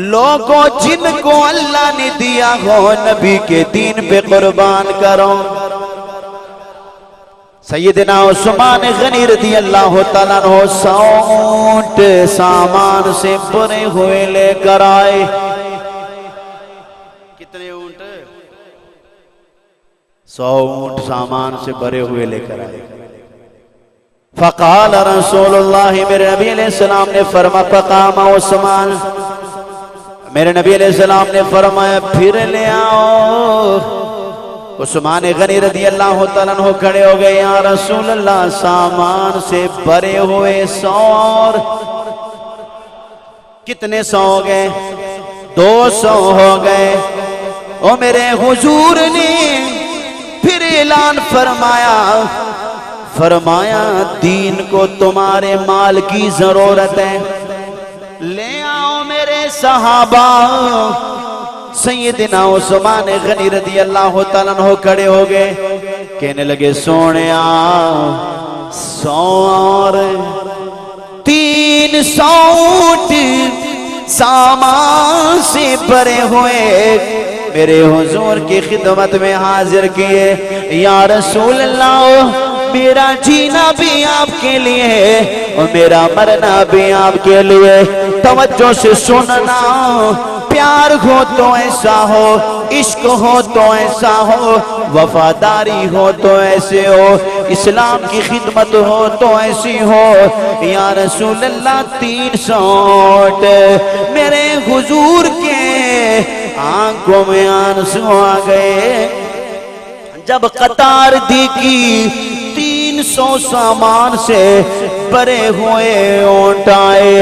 लोगों जिनको अल्लाह ने दिया हो नबी के दीन पे कुर्बान करो। सैयदना उस्मान गनी रज़ी अल्लाह तआला अन्हु 100 ऊंट सामान से भरे हुए लेकर आए। कितने ऊंट? 100 ऊंट सामान से भरे हुए लेकर आए। फ़क़ाल रसूलुल्लाह, मेरे नबी अलैहिस्सलाम ने फरमाया फ़क़ाम उस्मान, मेरे नबी अलैहिस्सलाम ने फरमाया फिर ले आओ। उस्मान गनी रज़ी अल्लाह तआला अन्हु खड़े हो गए, या रसूल अल्लाह सामान से भरे हुए 100 और कितने 100 हो गए? 200 हो गए। ओ मेरे हुजूर ने फिर ऐलान फरमाया दीन को तुम्हारे माल की जरूरत है, ले आओ मेरे सहाबा। सैयदना उस्मान गनी रज़ी अल्लाह तआला अन्हु खड़े हो गए, कहने लगे सोनिया 100 और 300 ऊंट सामान से भरे हुए मेरे हुजूर की खिदमत में हाजिर किए। या रसूल अल्लाह, मेरा जीना भी आपके लिए और मेरा मरना भी आपके लिए। तवज्जो से सुनना, प्यार हो तो ऐसा हो, इश्क हो तो ऐसा हो, वफादारी हो तो ऐसे हो, इस्लाम की खिदमत हो तो ऐसी हो। या रसूल अल्लाह 300 ऊंट। मेरे हुजूर के आंखों में आंसू आ गए जब कतार देखी 300 सामान से भरे हुए ऊंट आए।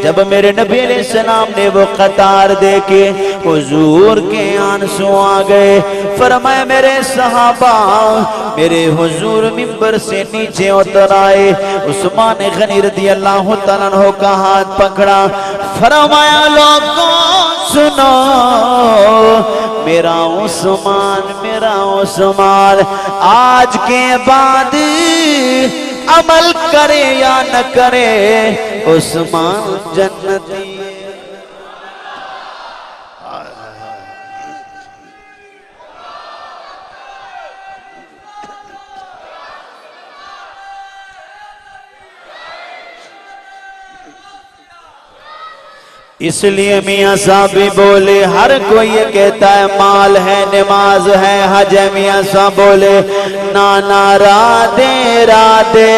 जब मेरे नबी अलैहिस्सलाम ने वो कतार देखे, हुजूर के आंसू आ गए। फरमाया मेरे सहाबा, मेरे हुजूर मिंबर से नीचे उतर आए। उस्मान गनी रज़ी अल्लाह तआला अन्हु का हाथ पकड़ा, फरमाया लोगों सुनो, मेरा उस्मान आज के बाद अमल करे या न करे, उस्मान जन्नती। इसलिए मियाँ साहब भी बोले, हर कोई ये कहता है माल है, नमाज है, हज है। मियाँ साहब बोले नाना राधे राधे,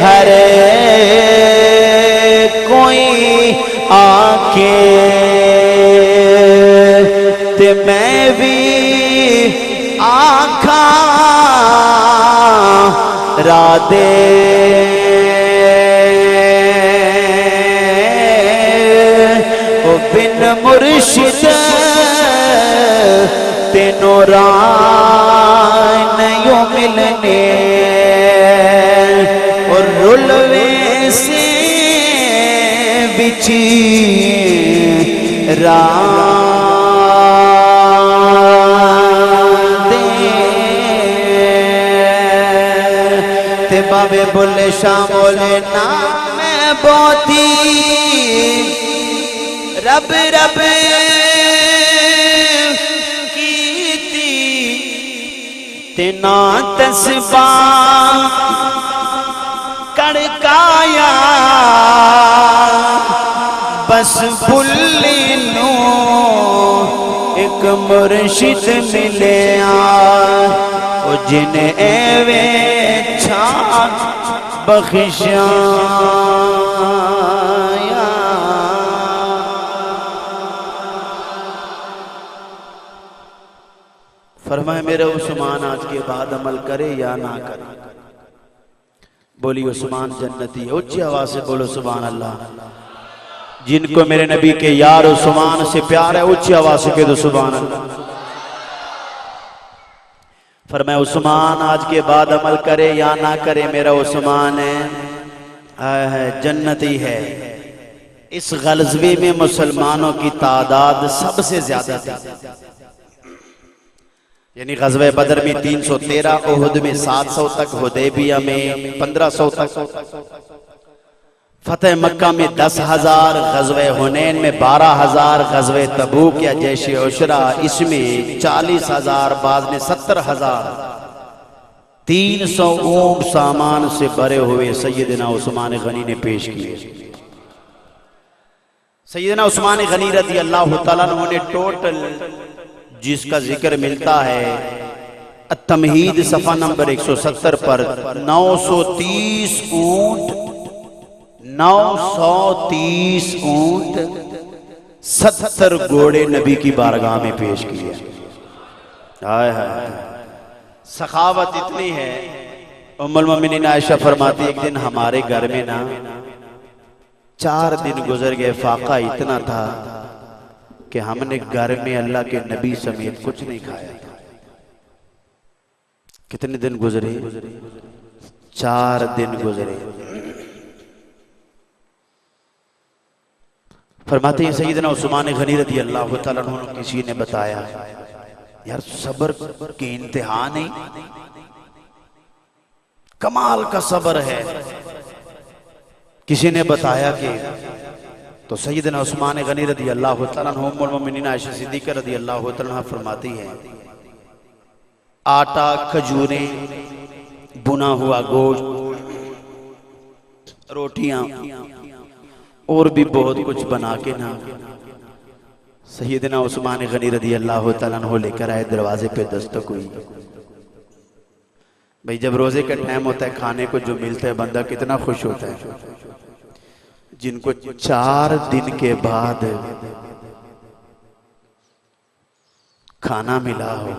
हरे कोई आके ते मैं भी आखा राधे। ओ बिन मुर्शिद तेनों राय नहीं मिलने, और रुलवे से बिछी बाबे बोले शाम बोले ना मैं बोती रब रब कीती ते ना तस्बा कड़काया, बस बुल्ली नू एक मुर्शिद मिले जिन्हें एवे बख्शाया। फरमाया मेरा उस्मान आज के बाद अमल करे या ना करे। बोली उस्मान जन्नती। ऊंची आवाज से बोलो सुभान अल्लाह। जिनको मेरे नबी के यार उस्मान से प्यार है ऊंची आवाज से कह दो सुभान अल्लाह। फरमाया उस्मान आज के बाद अमल करे या ना करे, मेरा उस्मान है जन्नती है। इस गलज़वे में मुसलमानों की तादाद सबसे ज्यादा थी, यानी गज़वे बदर में 313, उहुद में 700 तक, हुदैबिया में 1500 तक, फतेह मक्का में 10,000, गज़वे हुनैन में 12,000, गज़वे तबूक या जैशे उशरा इसमें 40,000, बाद में 70,000, 300 ऊंट सामान से भरे हुए सैयदना उस्मान गनी ने पेश किए। सैयदना उस्मान गनी रज़ी अल्लाह तआला अन्हु ने टोटल, जिसका जिक्र मिलता है अत-तमहीद सफ़ा नंबर 170 पर, 930 ऊंट, 930 ऊंट, 70 घोड़े नबी की बारगाह में पेश किए। हाय हाय, सखावत इतनी है। उम्मुल मोमिनीन आयशा फरमाती एक दिन हमारे घर में ना 4 दिन गुजर गए, फाका इतना था कि हमने घर में अल्लाह के नबी समेत कुछ नहीं खाया। कितने दिन गुजरे? 4 दिन गुजरे। फरमाते हैं सैयदना उस्मान गनी रज़ी अल्लाह तआला अन्हु किसी ने बताया यार सब्र के इंतहा नहीं, कमाल का सब्र है। किसी ने बताया कि तो सैयदना उस्मान गनी रज़ी अल्लाह तआला अन्हु उम्मुल मोमिनीन आयशा सिद्दीक़ा रज़ी अल्लाह तआला अन्हा फरमाती हैं आटा, खजूरें, बुना हुआ गोश्त, रोटियां और भी बहुत कुछ बना के ना सैयदना उस्मान गनी रज़ी अल्लाह तआला अन्हु लेकर आए। दरवाजे पे दस्तक हुई। भाई जब रोजे का टाइम होता है खाने को जो मिलता है बंदा कितना खुश होता है। जिनको 4 दिन के बाद खाना मिला हो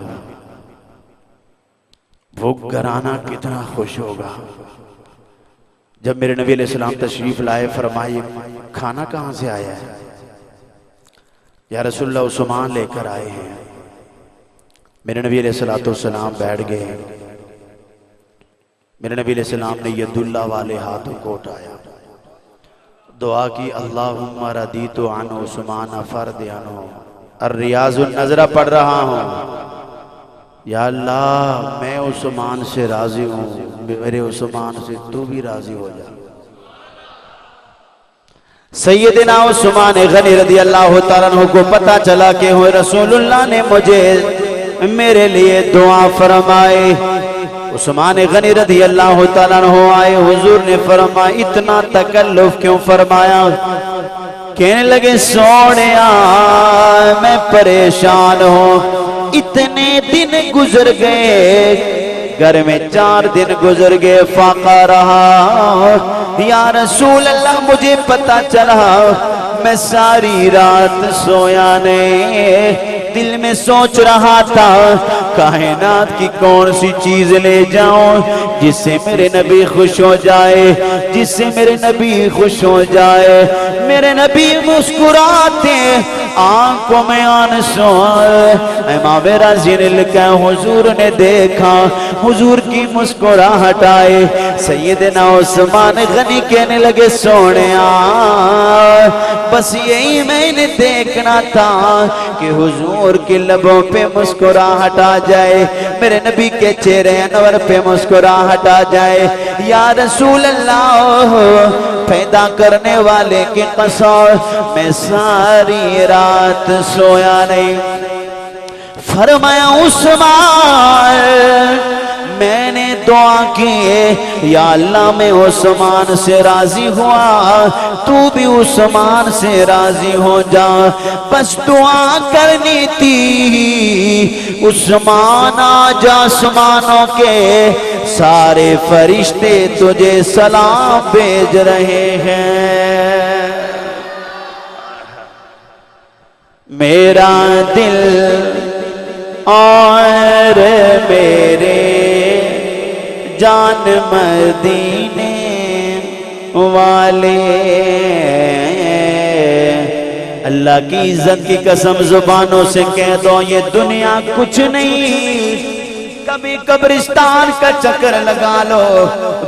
वो घराना कितना खुश होगा। जब मेरे नबी अलैहिस्सलाम तशरीफ लाए, फरमाए खाना कहां से आया है? या रसूलल्लाह उस्मान लेकर आए हैं। मेरे नबी अलैहिस्सलाम बैठ गए। मेरे नबी अलैहिस्सलाम ने यदुल्ला वाले हाथों को उठाया, दुआ की अल्लाहुम्मा रदीतु अन उस्मान फरदियानो अर्रियाजुन नजरा पढ़ रहा हूं। या अल्लाह मैं उस्मान से राजी हूं, मेरे उस्मान से तू भी राजी हो जा। सैयदना उस्मान गनी रज़ी अल्लाह तआला अन्हु को पता चला कि हो रसूलुल्लाह ने मुझे मेरे लिए दुआ फरमाए। उस्मान गनी रज़ी अल्लाह तआला अन्हु आए, हुजूर ने फरमाया इतना तकल्लुफ क्यों फरमाया? कहने लगे सोनिया मैं परेशान हूं, इतने दिन गुजर गए, घर में 4 दिन गुजर गए, फाका रहा। या रसूल अल्लाह मुझे पता चला मैं सारी रात सोया नहीं, दिल में सोच रहा था कायनात की कौन सी चीज ले जाऊं जिससे मेरे नबी खुश हो जाए, जिससे मेरे नबी खुश हो जाए। मेरे नबी मुस्कुराते आंखों में आंसू, इमाम राज़ी ने लिखा हुजूर ने देखा, हुजूर की मुस्कुराहट आए। सैयदना उस्मान गनी कहने लगे सोनिया बस यही मैंने देखना था कि हुजूर के लबों पे मुस्कुराहट आ जाए, मेरे नबी के चेहरे अनवर पे मुस्कुराहट आ जाए। या रसूल अल्लाह पैदा करने वाले की कसम मैं सारी रात सोया नहीं। फरमाया उस्मान मैंने दुआ की या अल्लाह मैं उस्मान से राजी हुआ, तू भी उस्मान से राजी हो जा। बस दुआ करनी थी उस्मान आज आसमानों के सारे फरिश्ते तुझे सलाम भेज रहे हैं। मेरा दिल और मेरे जान मदीने वाले। अल्लाह की इज्जत की कसम जुबानों से कह दो ये दुनिया कुछ नहीं। कभी कब्रिस्तान का चक्कर लगा लो,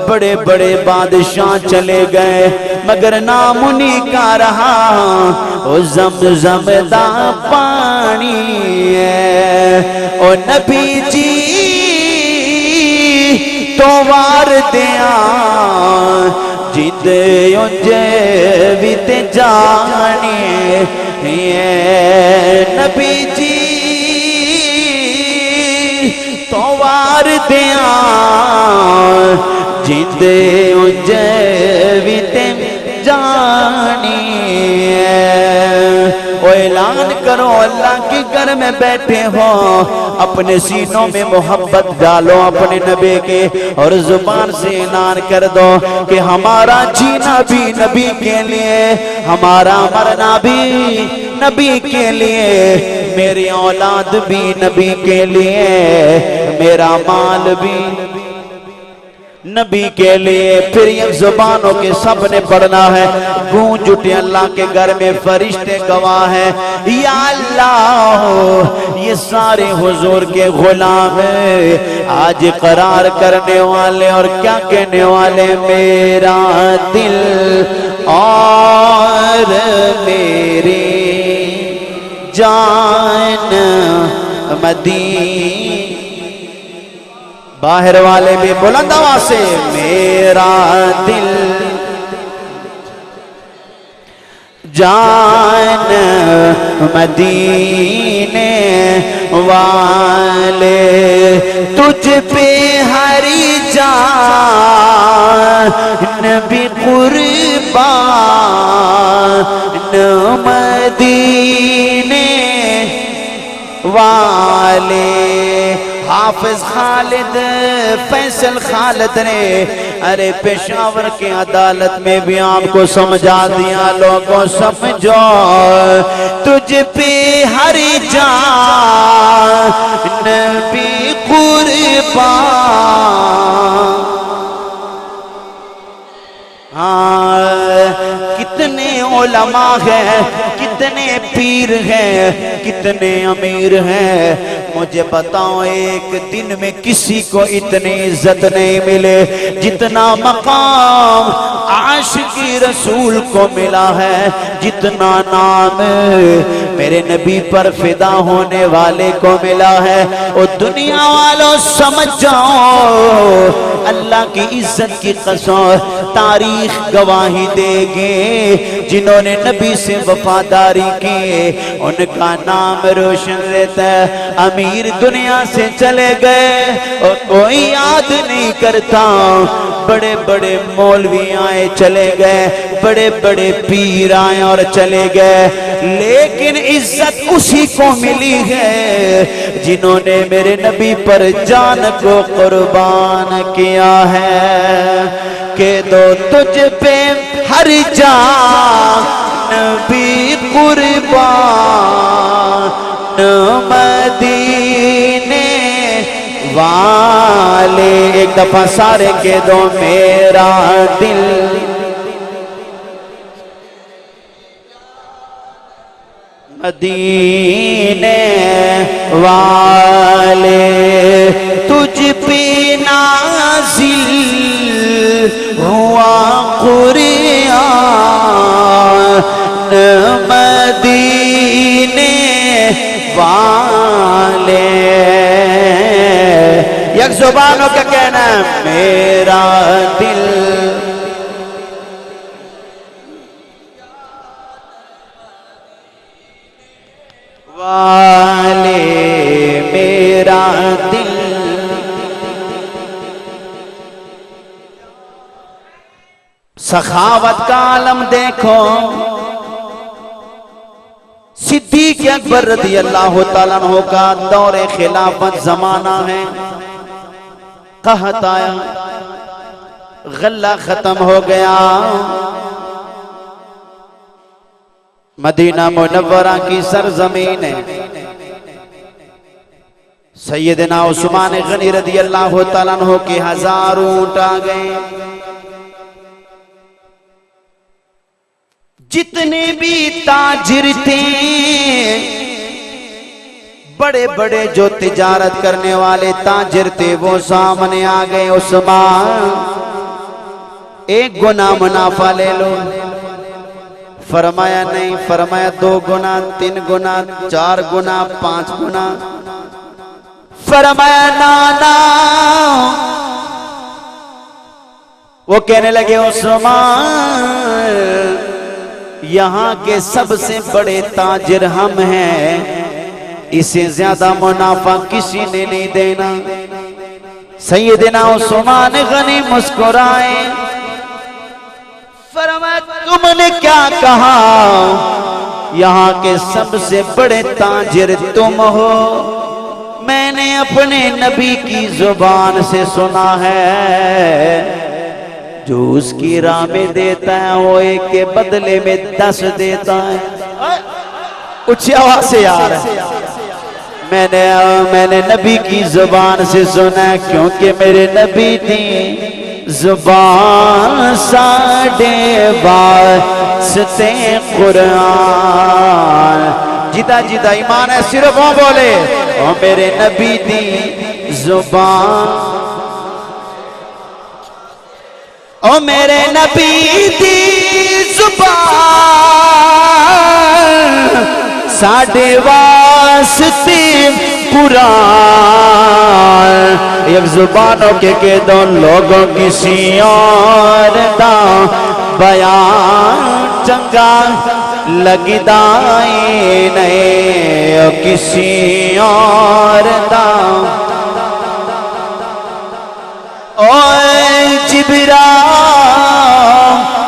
बड़े बड़े बादशाह चले गए मगर नाम उन्हीं का रहा, ओ ज़म-ज़म दा पानी है। ओ नबी जी तो वार दिया जिदे उंजे भी ते जाने, नबी जी तो वार दिया जिदे उंजे भी ते जानी। ओ ऐलान करो अल्लाह के घर में बैठे हो, अपने सीनों में मोहब्बत डालो अपने नबी के और जुबान से ऐलान कर दो कि हमारा जीना भी नबी के लिए, हमारा मरना भी नबी के लिए, मेरी औलाद भी नबी के लिए, मेरा माल भी नबी के लिए। फिर ये जुबानों के सब ने पढ़ना है, गूंज उठे अल्लाह के घर में फरिश्ते गवाह हैं, या अल्लाह ये सारे हुजूर के गुलाम आज करार करने वाले और क्या कहने वाले, मेरा दिल और मेरी जान मदीने। बाहर वाले भी बुलंद आवाज से, मेरा दिल जान मदीने वाले, तुझ पे हरी जान भी कुर्बान मदीने वाले। हाफिज खालिद फैसल खालिद ने अरे पेशावर की अदालत में भी आपको समझा दिया, लोगों समझो तुझ पे हरी जान भी कुर्बान। कितने उलमा हैं, कितने पीर हैं, कितने अमीर हैं, मुझे बताओ एक दिन में किसी को इतनी इज्जत नहीं मिले जितना मकाम आशिकी रसूल को मिला है, जितना नाम मेरे नबी पर फिदा होने वाले को मिला है। ओ दुनिया वालों समझ जाओ, अल्लाह की इज्जत की कसम तारीख गवाही देगी, जिन्होंने नबी से वफादारी की उनका नाम रोशन रहता है। अमीर दुनिया से चले गए और कोई याद नहीं करता, बड़े बड़े मौलवी आए चले गए, बड़े बड़े पीर आए और चले गए, लेकिन इज्जत उसी को मिली है जिन्होंने मेरे नबी पर जान को कुर्बान किया है। के दो तुझ पे हर जान भी कुर्बान मदीने वाले। एक दफा सारे के दो, मेरा दिल मदीने वाले, तुझ पे नाज़िल हुआ कुरान मदीने वाले। एक जुबानों का कहना, मेरा दिल वाले, मेरा दिल सखावत का आलम देखो। सिद्दीक़ अकबर रज़ी अल्लाह तआला अन्हु का दौरे खिलाफत जमाना है, कहत आया, गल्ला खत्म हो गया, मदीना मुनव्वरा की सरजमीन है, सैयदना उस्मान गनी रज़ी अल्लाह तआला अन्हु के 1000 ऊंट आ गए। जितने भी ताजिर थे, बड़े बड़े जो तिजारत करने वाले ताजिर थे, वो सामने आ गए। उस्मान, एक गुना मुनाफा ले लो। फरमाया नहीं। फरमाया 2 गुना, 3 गुना, 4 गुना, 5 गुना। फरमाया ना ना। वो कहने लगे उस्मान, यहाँ के सबसे बड़े ताजिर हम हैं, इससे ज्यादा मुनाफा किसी ने नहीं देना। सैयदना उस्मान गनी मुस्कुराए। फरमाया तुमने क्या कहा? यहाँ के सबसे बड़े ताजिर तुम हो। मैंने अपने नबी की जुबान से सुना है, जो उसकी राह में देता है वो एक के बदले में 10 देता है। ऊंची आवाज से यार, मैंने नबी की जुबान से सुना, क्योंकि मेरे नबी थी जुबान 12.5 कुरान। जिदा जिदा ईमान है सिर्फ वो बोले, और मेरे नबी थी जुबान, ओ मेरे नबी दी जुबान 12.5 कुरान। एक जुबानों के दो लोगों किसी और दा बयान चंगा लगदाए नहीं, किसी और दा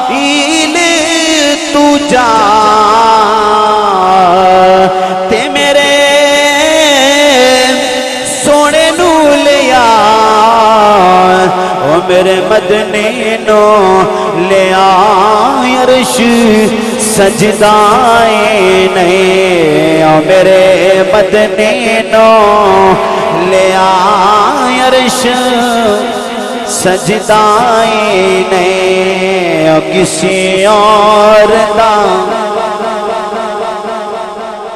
जिब्राईल तू जा ते मेरे सोने नू लिया, ओ मेरे मदने नो लिया, अर्श सजदाए नहीं, ओ मेरे मदने नो लिया, अर्श सजदाए नहीं, किसी और दा।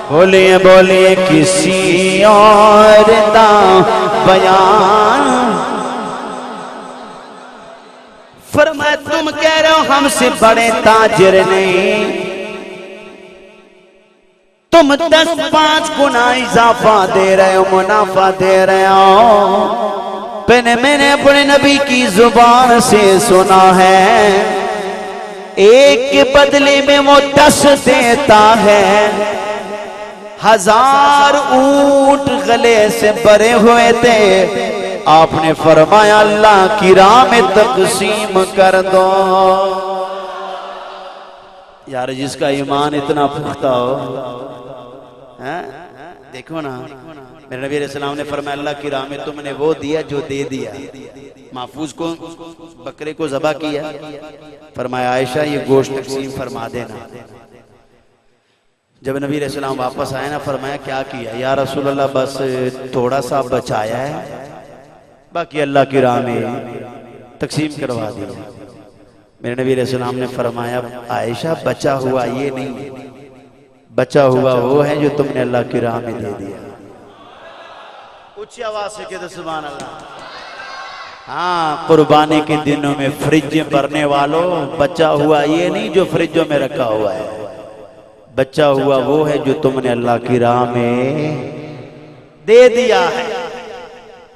बोलिए बोलिए किसी और दा बयान। फरमाया तुम कह रहे हो हमसे बड़े ताजिर नहीं, तुम 10-5 गुना इजाफा दे रहे हो, मुनाफा दे रहे हो। मैंने अपने नबी की जुबान से सुना है, एक के बदले में वो 10 देता है। 1000 ऊंट गले से भरे हुए थे। आपने फरमाया अल्लाह की राह में तकसीम कर दो। यार जिसका ईमान इतना पुख्ता हो, है? देखो ना, मेरे नबी अलैहिस्सलाम ने फरमाया अल्लाह की राह में तुमने वो दिया जो दे दिया। महफूज को बकरे को ज़बह किया, फरमाया आयशा ये गोश्त तकसीम फरमा देना। जब नबी अलैहिस्सलाम वापस आए ना, फरमाया क्या किया? या रसूल अल्लाह बस थोड़ा सा बचाया है, बाकी अल्लाह की राह में तकसीम करवा दी। मेरे नबी अलैहिस्सलाम ने फरमाया आयशा बचा हुआ ये नहीं, बचा हुआ वो है जो तुमने अल्लाह की राह में दे दिया। ऊंची आवाज से कहते सुभान अल्लाह। हाँ, कुर्बानी के दिनों में फ्रिज भरने वालों, बचा हुआ ये नहीं जो फ्रिजों में रखा हुआ है, बचा हुआ वो है जो तुमने अल्लाह की राह में दे दिया है,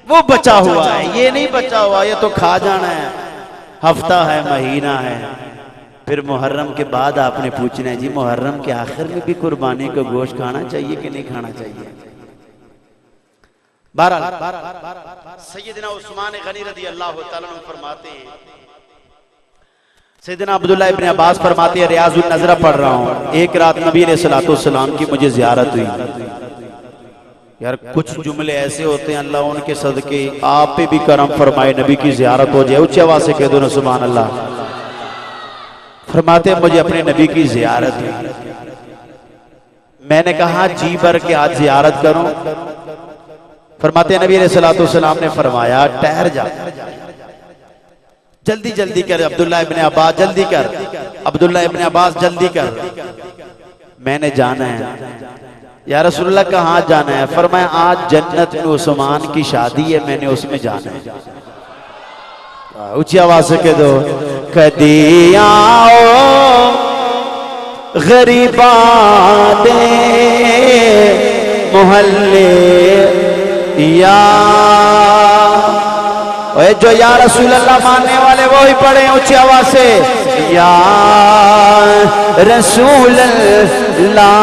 वो बचा हुआ है। ये नहीं बचा हुआ ये तो खा जाना है, हफ्ता है, महीना है। फिर मुहर्रम के बाद आपने पूछना है जी मुहर्रम के आखिर में भी कुर्बानी को गोश्त खाना चाहिए कि नहीं खाना चाहिए। सैयदना उस्मान गनी रज़ी अल्लाह तआला अन्हु फरमाते हैं, सैयदना अब्दुल्लाह इब्न अब्बास फरमाते हैं रियाजुन नज़रा पढ़ रहा हूँ, एक रात नबी अलैहिस्सलातु वस्सलाम की मुझे ज़ियारत हुई। यार कुछ जुमले ऐसे होते हैं अल्लाह उनके सदके आप पे भी करम फरमाए, नबी की ज़ियारत हो जाए। ऊंची आवाज़ से कह दो ना सुभान अल्लाह। फरमाते मुझे अपने नबी की ज़ियारत हुई, मैंने कहा जी भर के आज ज़ियारत करूं। फरमाते हैं नबी अलैहिस्सलातु वस्सलाम ने फरमाया ठहर जा, जल्दी जल्दी कर अब्दुल्ला इब्ने अब्बास, जल्दी कर अब्दुल्ला इब्ने अब्बास, जल्दी कर, मैंने जाना है। या रसूलुल्लाह कहाँ जाना है? फरमाया आज जन्नत में उस्मान की शादी है, मैंने उसमें जाना है। ऊंची आवाज से कह दो, कदी आओ गरीबा दे मोहल्ले या, जो या रसूल अल्लाह मानने वाले वो ही पढ़े ऊंची आवाज से, या रसूल अल्लाह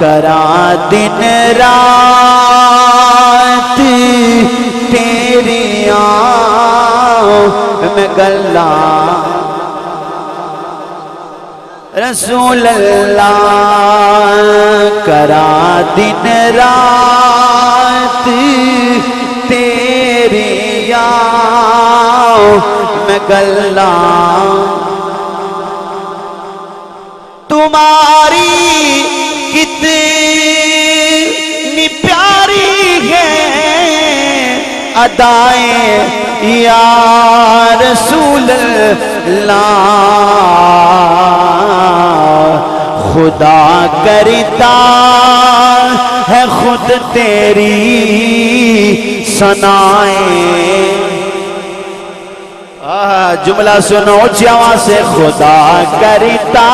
करा दिन रात तेरी में गल्ला, रसूल अल्लाह करा दिन रात तेरी में गल्ला, तुम्हारी कितनी प्यारी है अदाएं या रसूल अल्लाह, खुदा करता है खुद तेरी सनाएं। जुमला सुनो जवा से, खुदा करता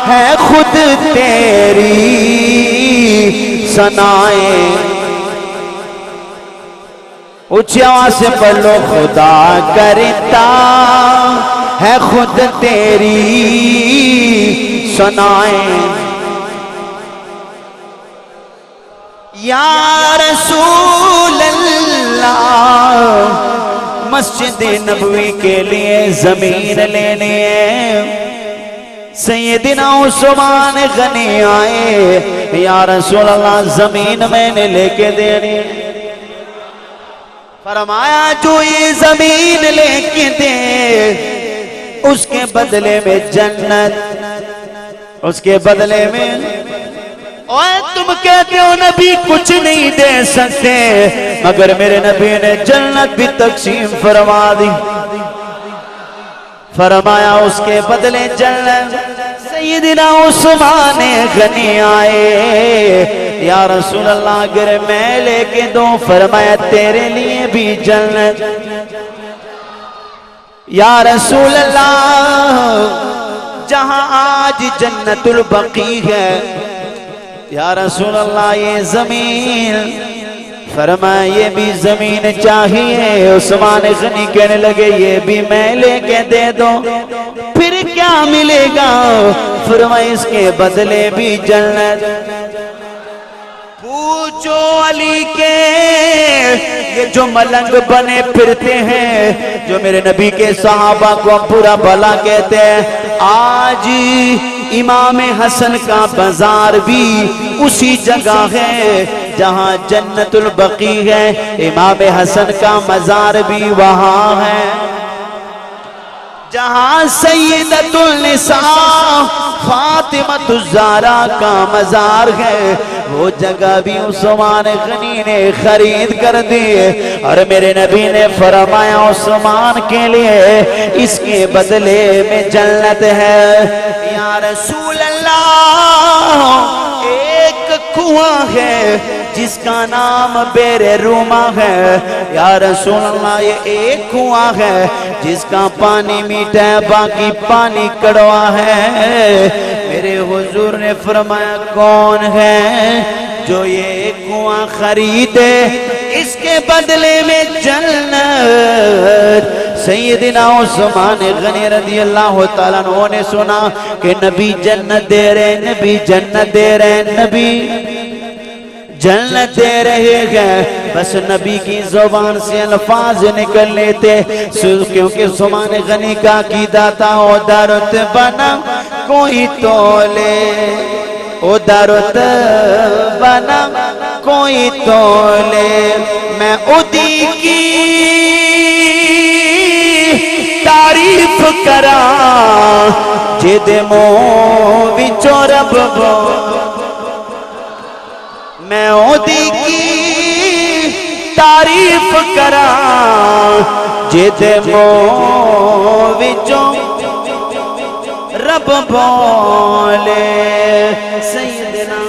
है खुद तेरी सनाएं। ऊंची आवाज से पढ़ो, खुदा करता है खुद तेरी सनाएं। या रसूल अल्लाह मस्जिद नबवी के लिए जमीन लेने सैयदना उस्मान गनी आए। या रसूल अल्लाह जमीन मैंने लेके देनी। फरमाया जो ये जमीन लेके दे उसके बदले में जन्नत, उसके बदले में। और तुम कहते हो नबी कुछ नहीं दे सकते, मगर मेरे नबी ने जन्नत भी तकसीम फरमा दी। फरमाया उसके बदले जन्नत। सैयदना उस्मान गनी आए। या रसूल अल्लाह अगर मैं लेके दूं, फरमाया तेरे लिए भी जन्नत। या रसूल अल्लाह जहां आज जन्नतुल बकी है, या रसूल अल्लाह ये जमीन, फरमाया ये भी जमीन चाहिए। उस्मान गनी कहने लगे ये भी मैं लेके दे दो, फिर क्या मिलेगा? फरमाया इसके बदले भी जन्नत। पूछो अली के ये जो मलंग बने फिरते हैं, जो मेरे नबी के सहाबा को बुरा भला कहते हैं, आज इमाम हसन का बाजार भी उसी जगह है जहां जन्नतुल बकी है। इमाम हसन का मजार भी वहां है जहां सैयदतुल निसा फातिमातुज़ ज़हरा का मजार है। वो जगह भी उस्मान गनी ने खरीद कर दी। और मेरे नबी ने फरमाया उस्मान के लिए इसके बदले में जन्नत है। या रसूल अल्लाह एक कुआं है जिसका नाम बेरे रूमा है। या रसूल अल्लाह ये एक कुआं है जिसका पानी मीठा है, बाकी पानी कड़वा है। मेरे हुजूर ने फरमाया कौन है जो ये कुआं खरीदे इसके बदले में जन्नत। सैयदना उस्मान गनी रज़ियल्लाहु ताला अन्हु ने सुना कि नबी जन्नत दे रहे, नबी जन्नत दे रहे, नबी जन्नत दे रहे हैं। बस नबी की जुबान से अल्फाज निकल लेते, क्योंकि उस्मान गनी का कीदा था ओ दरुत बना कोई तोले, ओ दरुत बना कोई तोले। मैं उदी की तारीफ करा जिद मोह विचो रब मैं ओदी की तारीफ करा जेदे मुंह विचों रब बोले सैयदना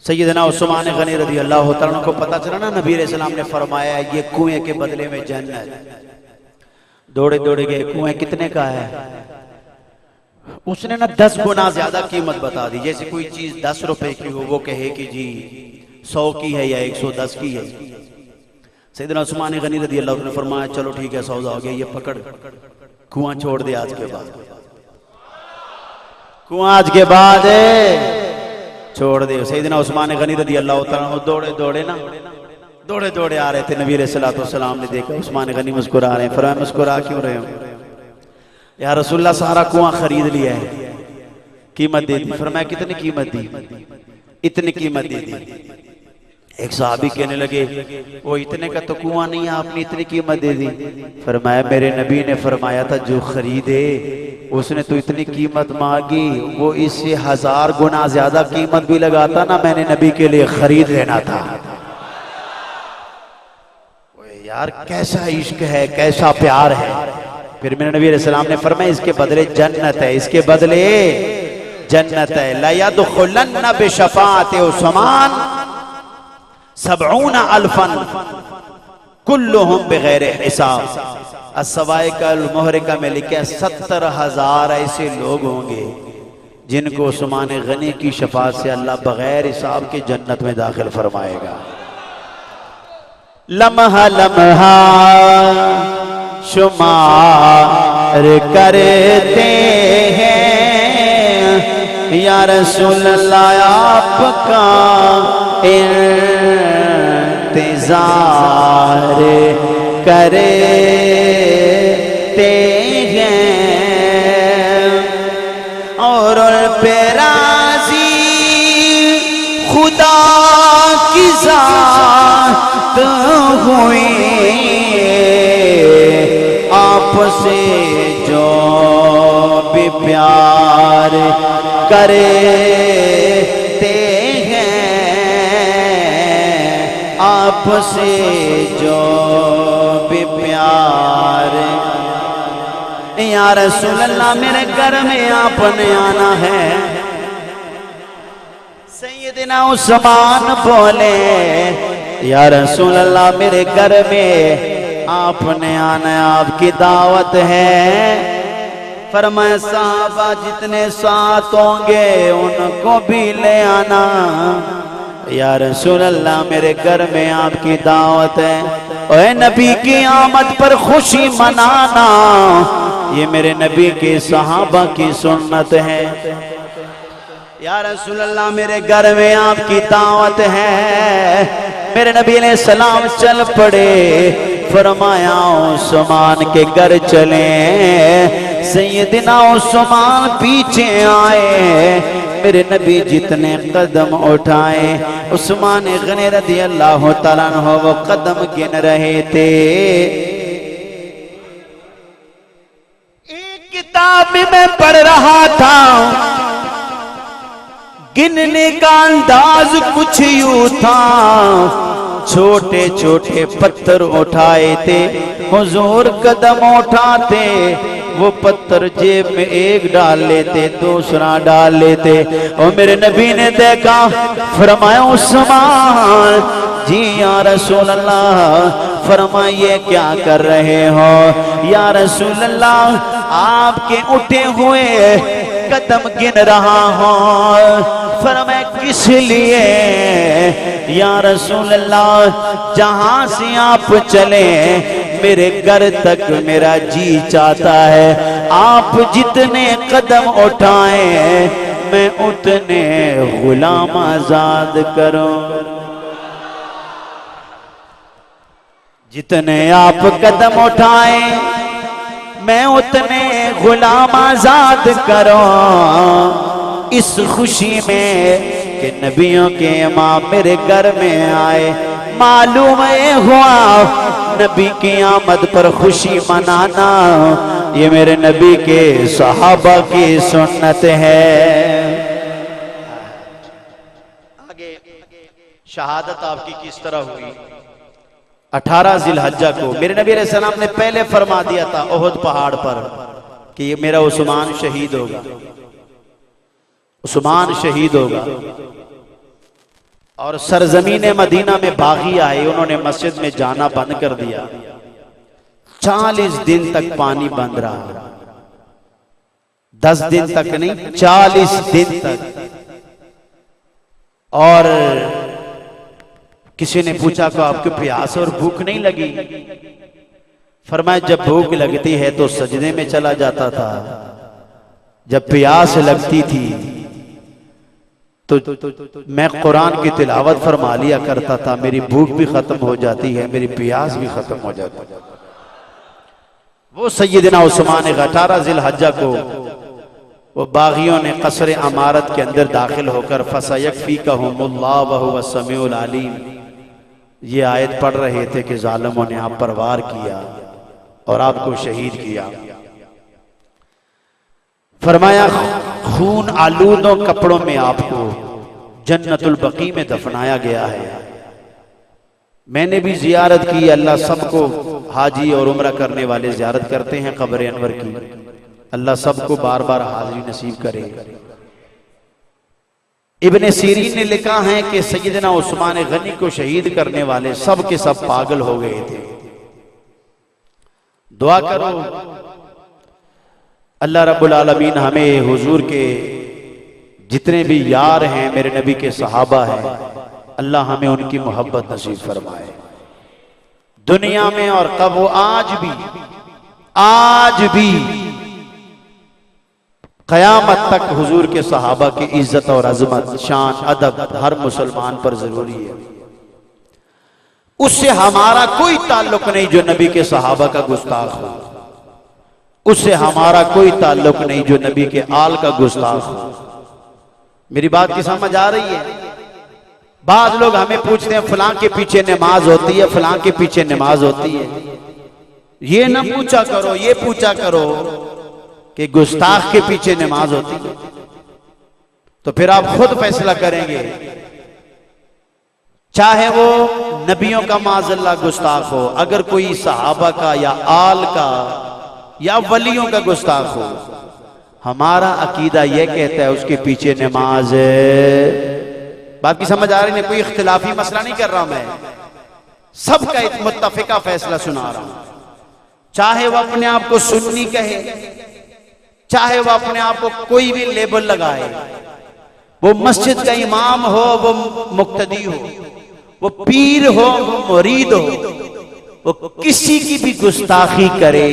सैयदना उस्मान गनी रज़ी अल्लाह तआला को पता चला ना, नबी अलैहि सलाम ने फरमाया ये कुएं के बदले में जन्नत। दौड़े दौड़े गए, कुएं कितने का है? उसने ना 10 गुना ज्यादा कीमत बता दी। जैसे कोई चीज 10 रुपए की हो, वो कहे कि जी 100 की है या 110 की है। सैयदना उस्मान गनी रज़ी अल्लाह ने फरमाया चलो ठीक है, सौदा हो गया, ये पकड़, कुआं छोड़ दे आज के बाद, कुआं आज के बाद छोड़ दे। सैयदना उस्मान गनी रज़ी अल्लाह तआला दौड़े दौड़े ना, दौड़े दौड़े आ रहे थे। नबी अलैहिस्सलाम ने देखा उस्मान गनी मुस्कुरा रहे हैं। फरमाया मुस्कुरा क्यों रहे हो? या रसूलल्लाह सारा कुआं खरीद लिया है, कीमत दे दी। फरमाया कितनी कीमत दी? इतनी कीमत दे दी। एक सहाबी कहने लगे वो इतने का तो कुआं नहीं है, आपने इतनी कीमत दे दी। फरमाया मेरे नबी ने फरमाया था जो खरीदे उसने तो इतनी कीमत मांगी, वो इससे 1000 गुना ज्यादा कीमत भी लगाता ना, मैंने नबी के लिए खरीद लेना था। यार कैसा इश्क है, कैसा प्यार है। फिर मेरे नबी अलैहि सलाम ने फरमाया इसके बदले जन्नत है, इसके बदले जन्नत है। ला यदखुलन्न बिशफाअति उस्मान 70 अल्फन कुल्लुहुम बिगैर हिसाब। अस्सवाइकल मुहरिका में लिखा है 70,000 ऐसे लोग होंगे जिनको उस्मान गनी की शफाअत से अल्लाह बगैर हिसाब के जन्नत में दाखिल फरमाएगा। लम्हा लम्हा शुमार करते हैं या रसूल अल्लाह आपका इंतजार करते हैं और पे राजी खुदा की ज़ात हुई आपसे जो भी प्यार करते हैं, आपसे जो भी प्यार। या रसूल अल्लाह मेरे घर में आपने आना है। सैयदना उस्मान बोले या रसूल अल्लाह मेरे घर में आपने आना है, आपकी दावत है। फरमाया साहबा जितने साथ होंगे उनको भी ले आना। या रसूल अल्लाह मेरे घर में आपकी दावत है, ओए नबी की आमद पर खुशी मनाना, ये मेरे नबी के सहाबा की सुन्नत है। या रसूल अल्लाह मेरे घर में आपकी दावत है। मेरे नबी ने सलाम चल पड़े। फरमाया उस्मान के घर चले। सैयदना उस्मान पीछे आए। मेरे नबी जितने कदम उठाए उस्मान गनी रज़ी अल्लाह तआला अन्हु वो कदम गिन रहे थे। एक किताब में मैं पढ़ रहा था, गिनने का अंदाज कुछ यूं था। छोटे छोटे पत्थर उठाए थे, हुजूर कदम उठाते वो पत्थर जेब में एक डाल लेते, दूसरा डाल लेते। और मेरे नबी ने देखा, फरमाया उस्मान जी या रसूल अल्लाह। फरमाइए क्या कर रहे हो? या रसूल अल्लाह आपके उठे हुए कदम गिन रहा हूं। फरमाया किस लिए? या रसूल अल्लाह जहां से आप चले मेरे घर तक मेरा जी चाहता है आप जितने कदम उठाए मैं उतने गुलाम आजाद करूं। जितने आप कदम उठाए मैं उतने गुलाम आजाद करूं। इस खुशी में कि नबियों के इमाम मेरे घर में आए, मालूम हुआ नबी की आमद पर खुशी मनाना, ये मेरे नबी के सहाबा की सुन्नत है। आगे शहादत आपकी किस तरह हुई? 18 जिलहज्जा को मेरे नबी अलैहि सलाम ने पहले फरमा दिया था ओहद पहाड़ पर कि ये मेरा उस्मान शहीद होगा, उस्मान शहीद होगा। और सरजमीन मदीना में बागी आए, उन्होंने मस्जिद में जाना बंद कर दिया। 40 दिन तक पानी बंद रहा, 10 दिन तक नहीं 40 दिन तक। और किसी ने पूछा कि आपको प्यास और भूख नहीं लगी? फरमाया जब भूख लगती है तो सजदे में चला जाता था, जब प्यास लगती थी तो मैं कुरान की तिलावत फरमा लिया करता था, मेरी भूख भी खत्म हो जाती है, मेरी प्यास भी खत्म हो जाती है। वो सैयदना उस्मान 18 जिलहज्जा को वो बागियों ने कसर अमारत के अंदर दाखिल होकर फसयकफीकहुमुल्लाह व हुवा समीउल अलीम, ये आयत पढ़ रहे थे कि जालिमों ने आप पर वार किया और आपको शहीद किया। फरमाया खून आलूदों कपड़ों में आपको जन्नतुल बकी में दफनाया गया है। मैंने भी जियारत की, अल्लाह सबको, हाजी और उम्रा करने वाले जियारत करते हैं कब्र अनवर की, अल्लाह सबको बार बार हाजिरी नसीब करे। इब्ने सीरीन ने लिखा है कि सैयदना उस्मान गनी को शहीद करने वाले सब के सब पागल हो गए थे। दुआ करो अल्लाह रब्बुल आलमीन हमें हुजूर के जितने भी यार हैं, मेरे नबी के सहाबा हैं, अल्लाह हमें उनकी मोहब्बत नसीब फरमाए दुनिया में और कब। वो आज भी कयामत तक हुजूर के सहाबा की इज्जत और अजमत, शान, अदब हर मुसलमान पर जरूरी है। उससे हमारा कोई ताल्लुक नहीं जो नबी के सहाबा का गुस्ताख हो, उससे हमारा कोई ताल्लुक नहीं जो नबी के आल का गुस्ताख हो। मेरी बात की समझ आ रही है? बाद लोग हमें पूछते हैं फलां के पीछे नमाज होती है, फलां के पीछे नमाज होती है। ये ना पूछा करो, ये पूछा करो कि गुस्ताख के पीछे नमाज होती है, तो फिर आप खुद फैसला करेंगे। चाहे वो नबियों का माज़अल्लाह गुस्ताख हो, अगर कोई सहाबा का या आल का या वलियों का गुस्ताख हो, हमारा अकीदा यह कहता है उसके पीछे नमाज है। बात की समझ आ रही है? कोई इख्तिलाफी मसला नहीं कर रहा मैं, सबका एक मुत्तफिका फैसला सुना रहा हूं। चाहे वो अपने आप को सुन्नी कहे, चाहे वो अपने आप को कोई भी लेबल लगाए, वो मस्जिद का इमाम हो, वो मुक्तदी हो, वो पीर हो, वो मुरीद हो, वो किसी की भी गुस्ताखी करे,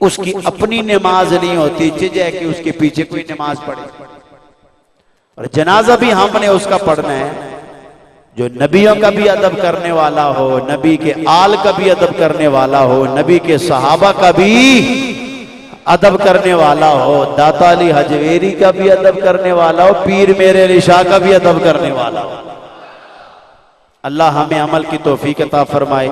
उसकी अपनी नमाज नहीं होती, चीज़ है कि उसके पीछे कोई नमाज पढ़े। और जनाजा भी हमने उसका पढ़ना है जो नबियों का भी अदब करने वाला हो, नबी के आल का भी अदब करने वाला हो, नबी के सहाबा का भी अदब करने वाला हो, दाता अली हजवेरी का भी अदब करने वाला हो, पीर मेरे अली शाह का भी अदब करने वाला हो। अल्लाह हमें अमल की तौफीक अता फरमाए।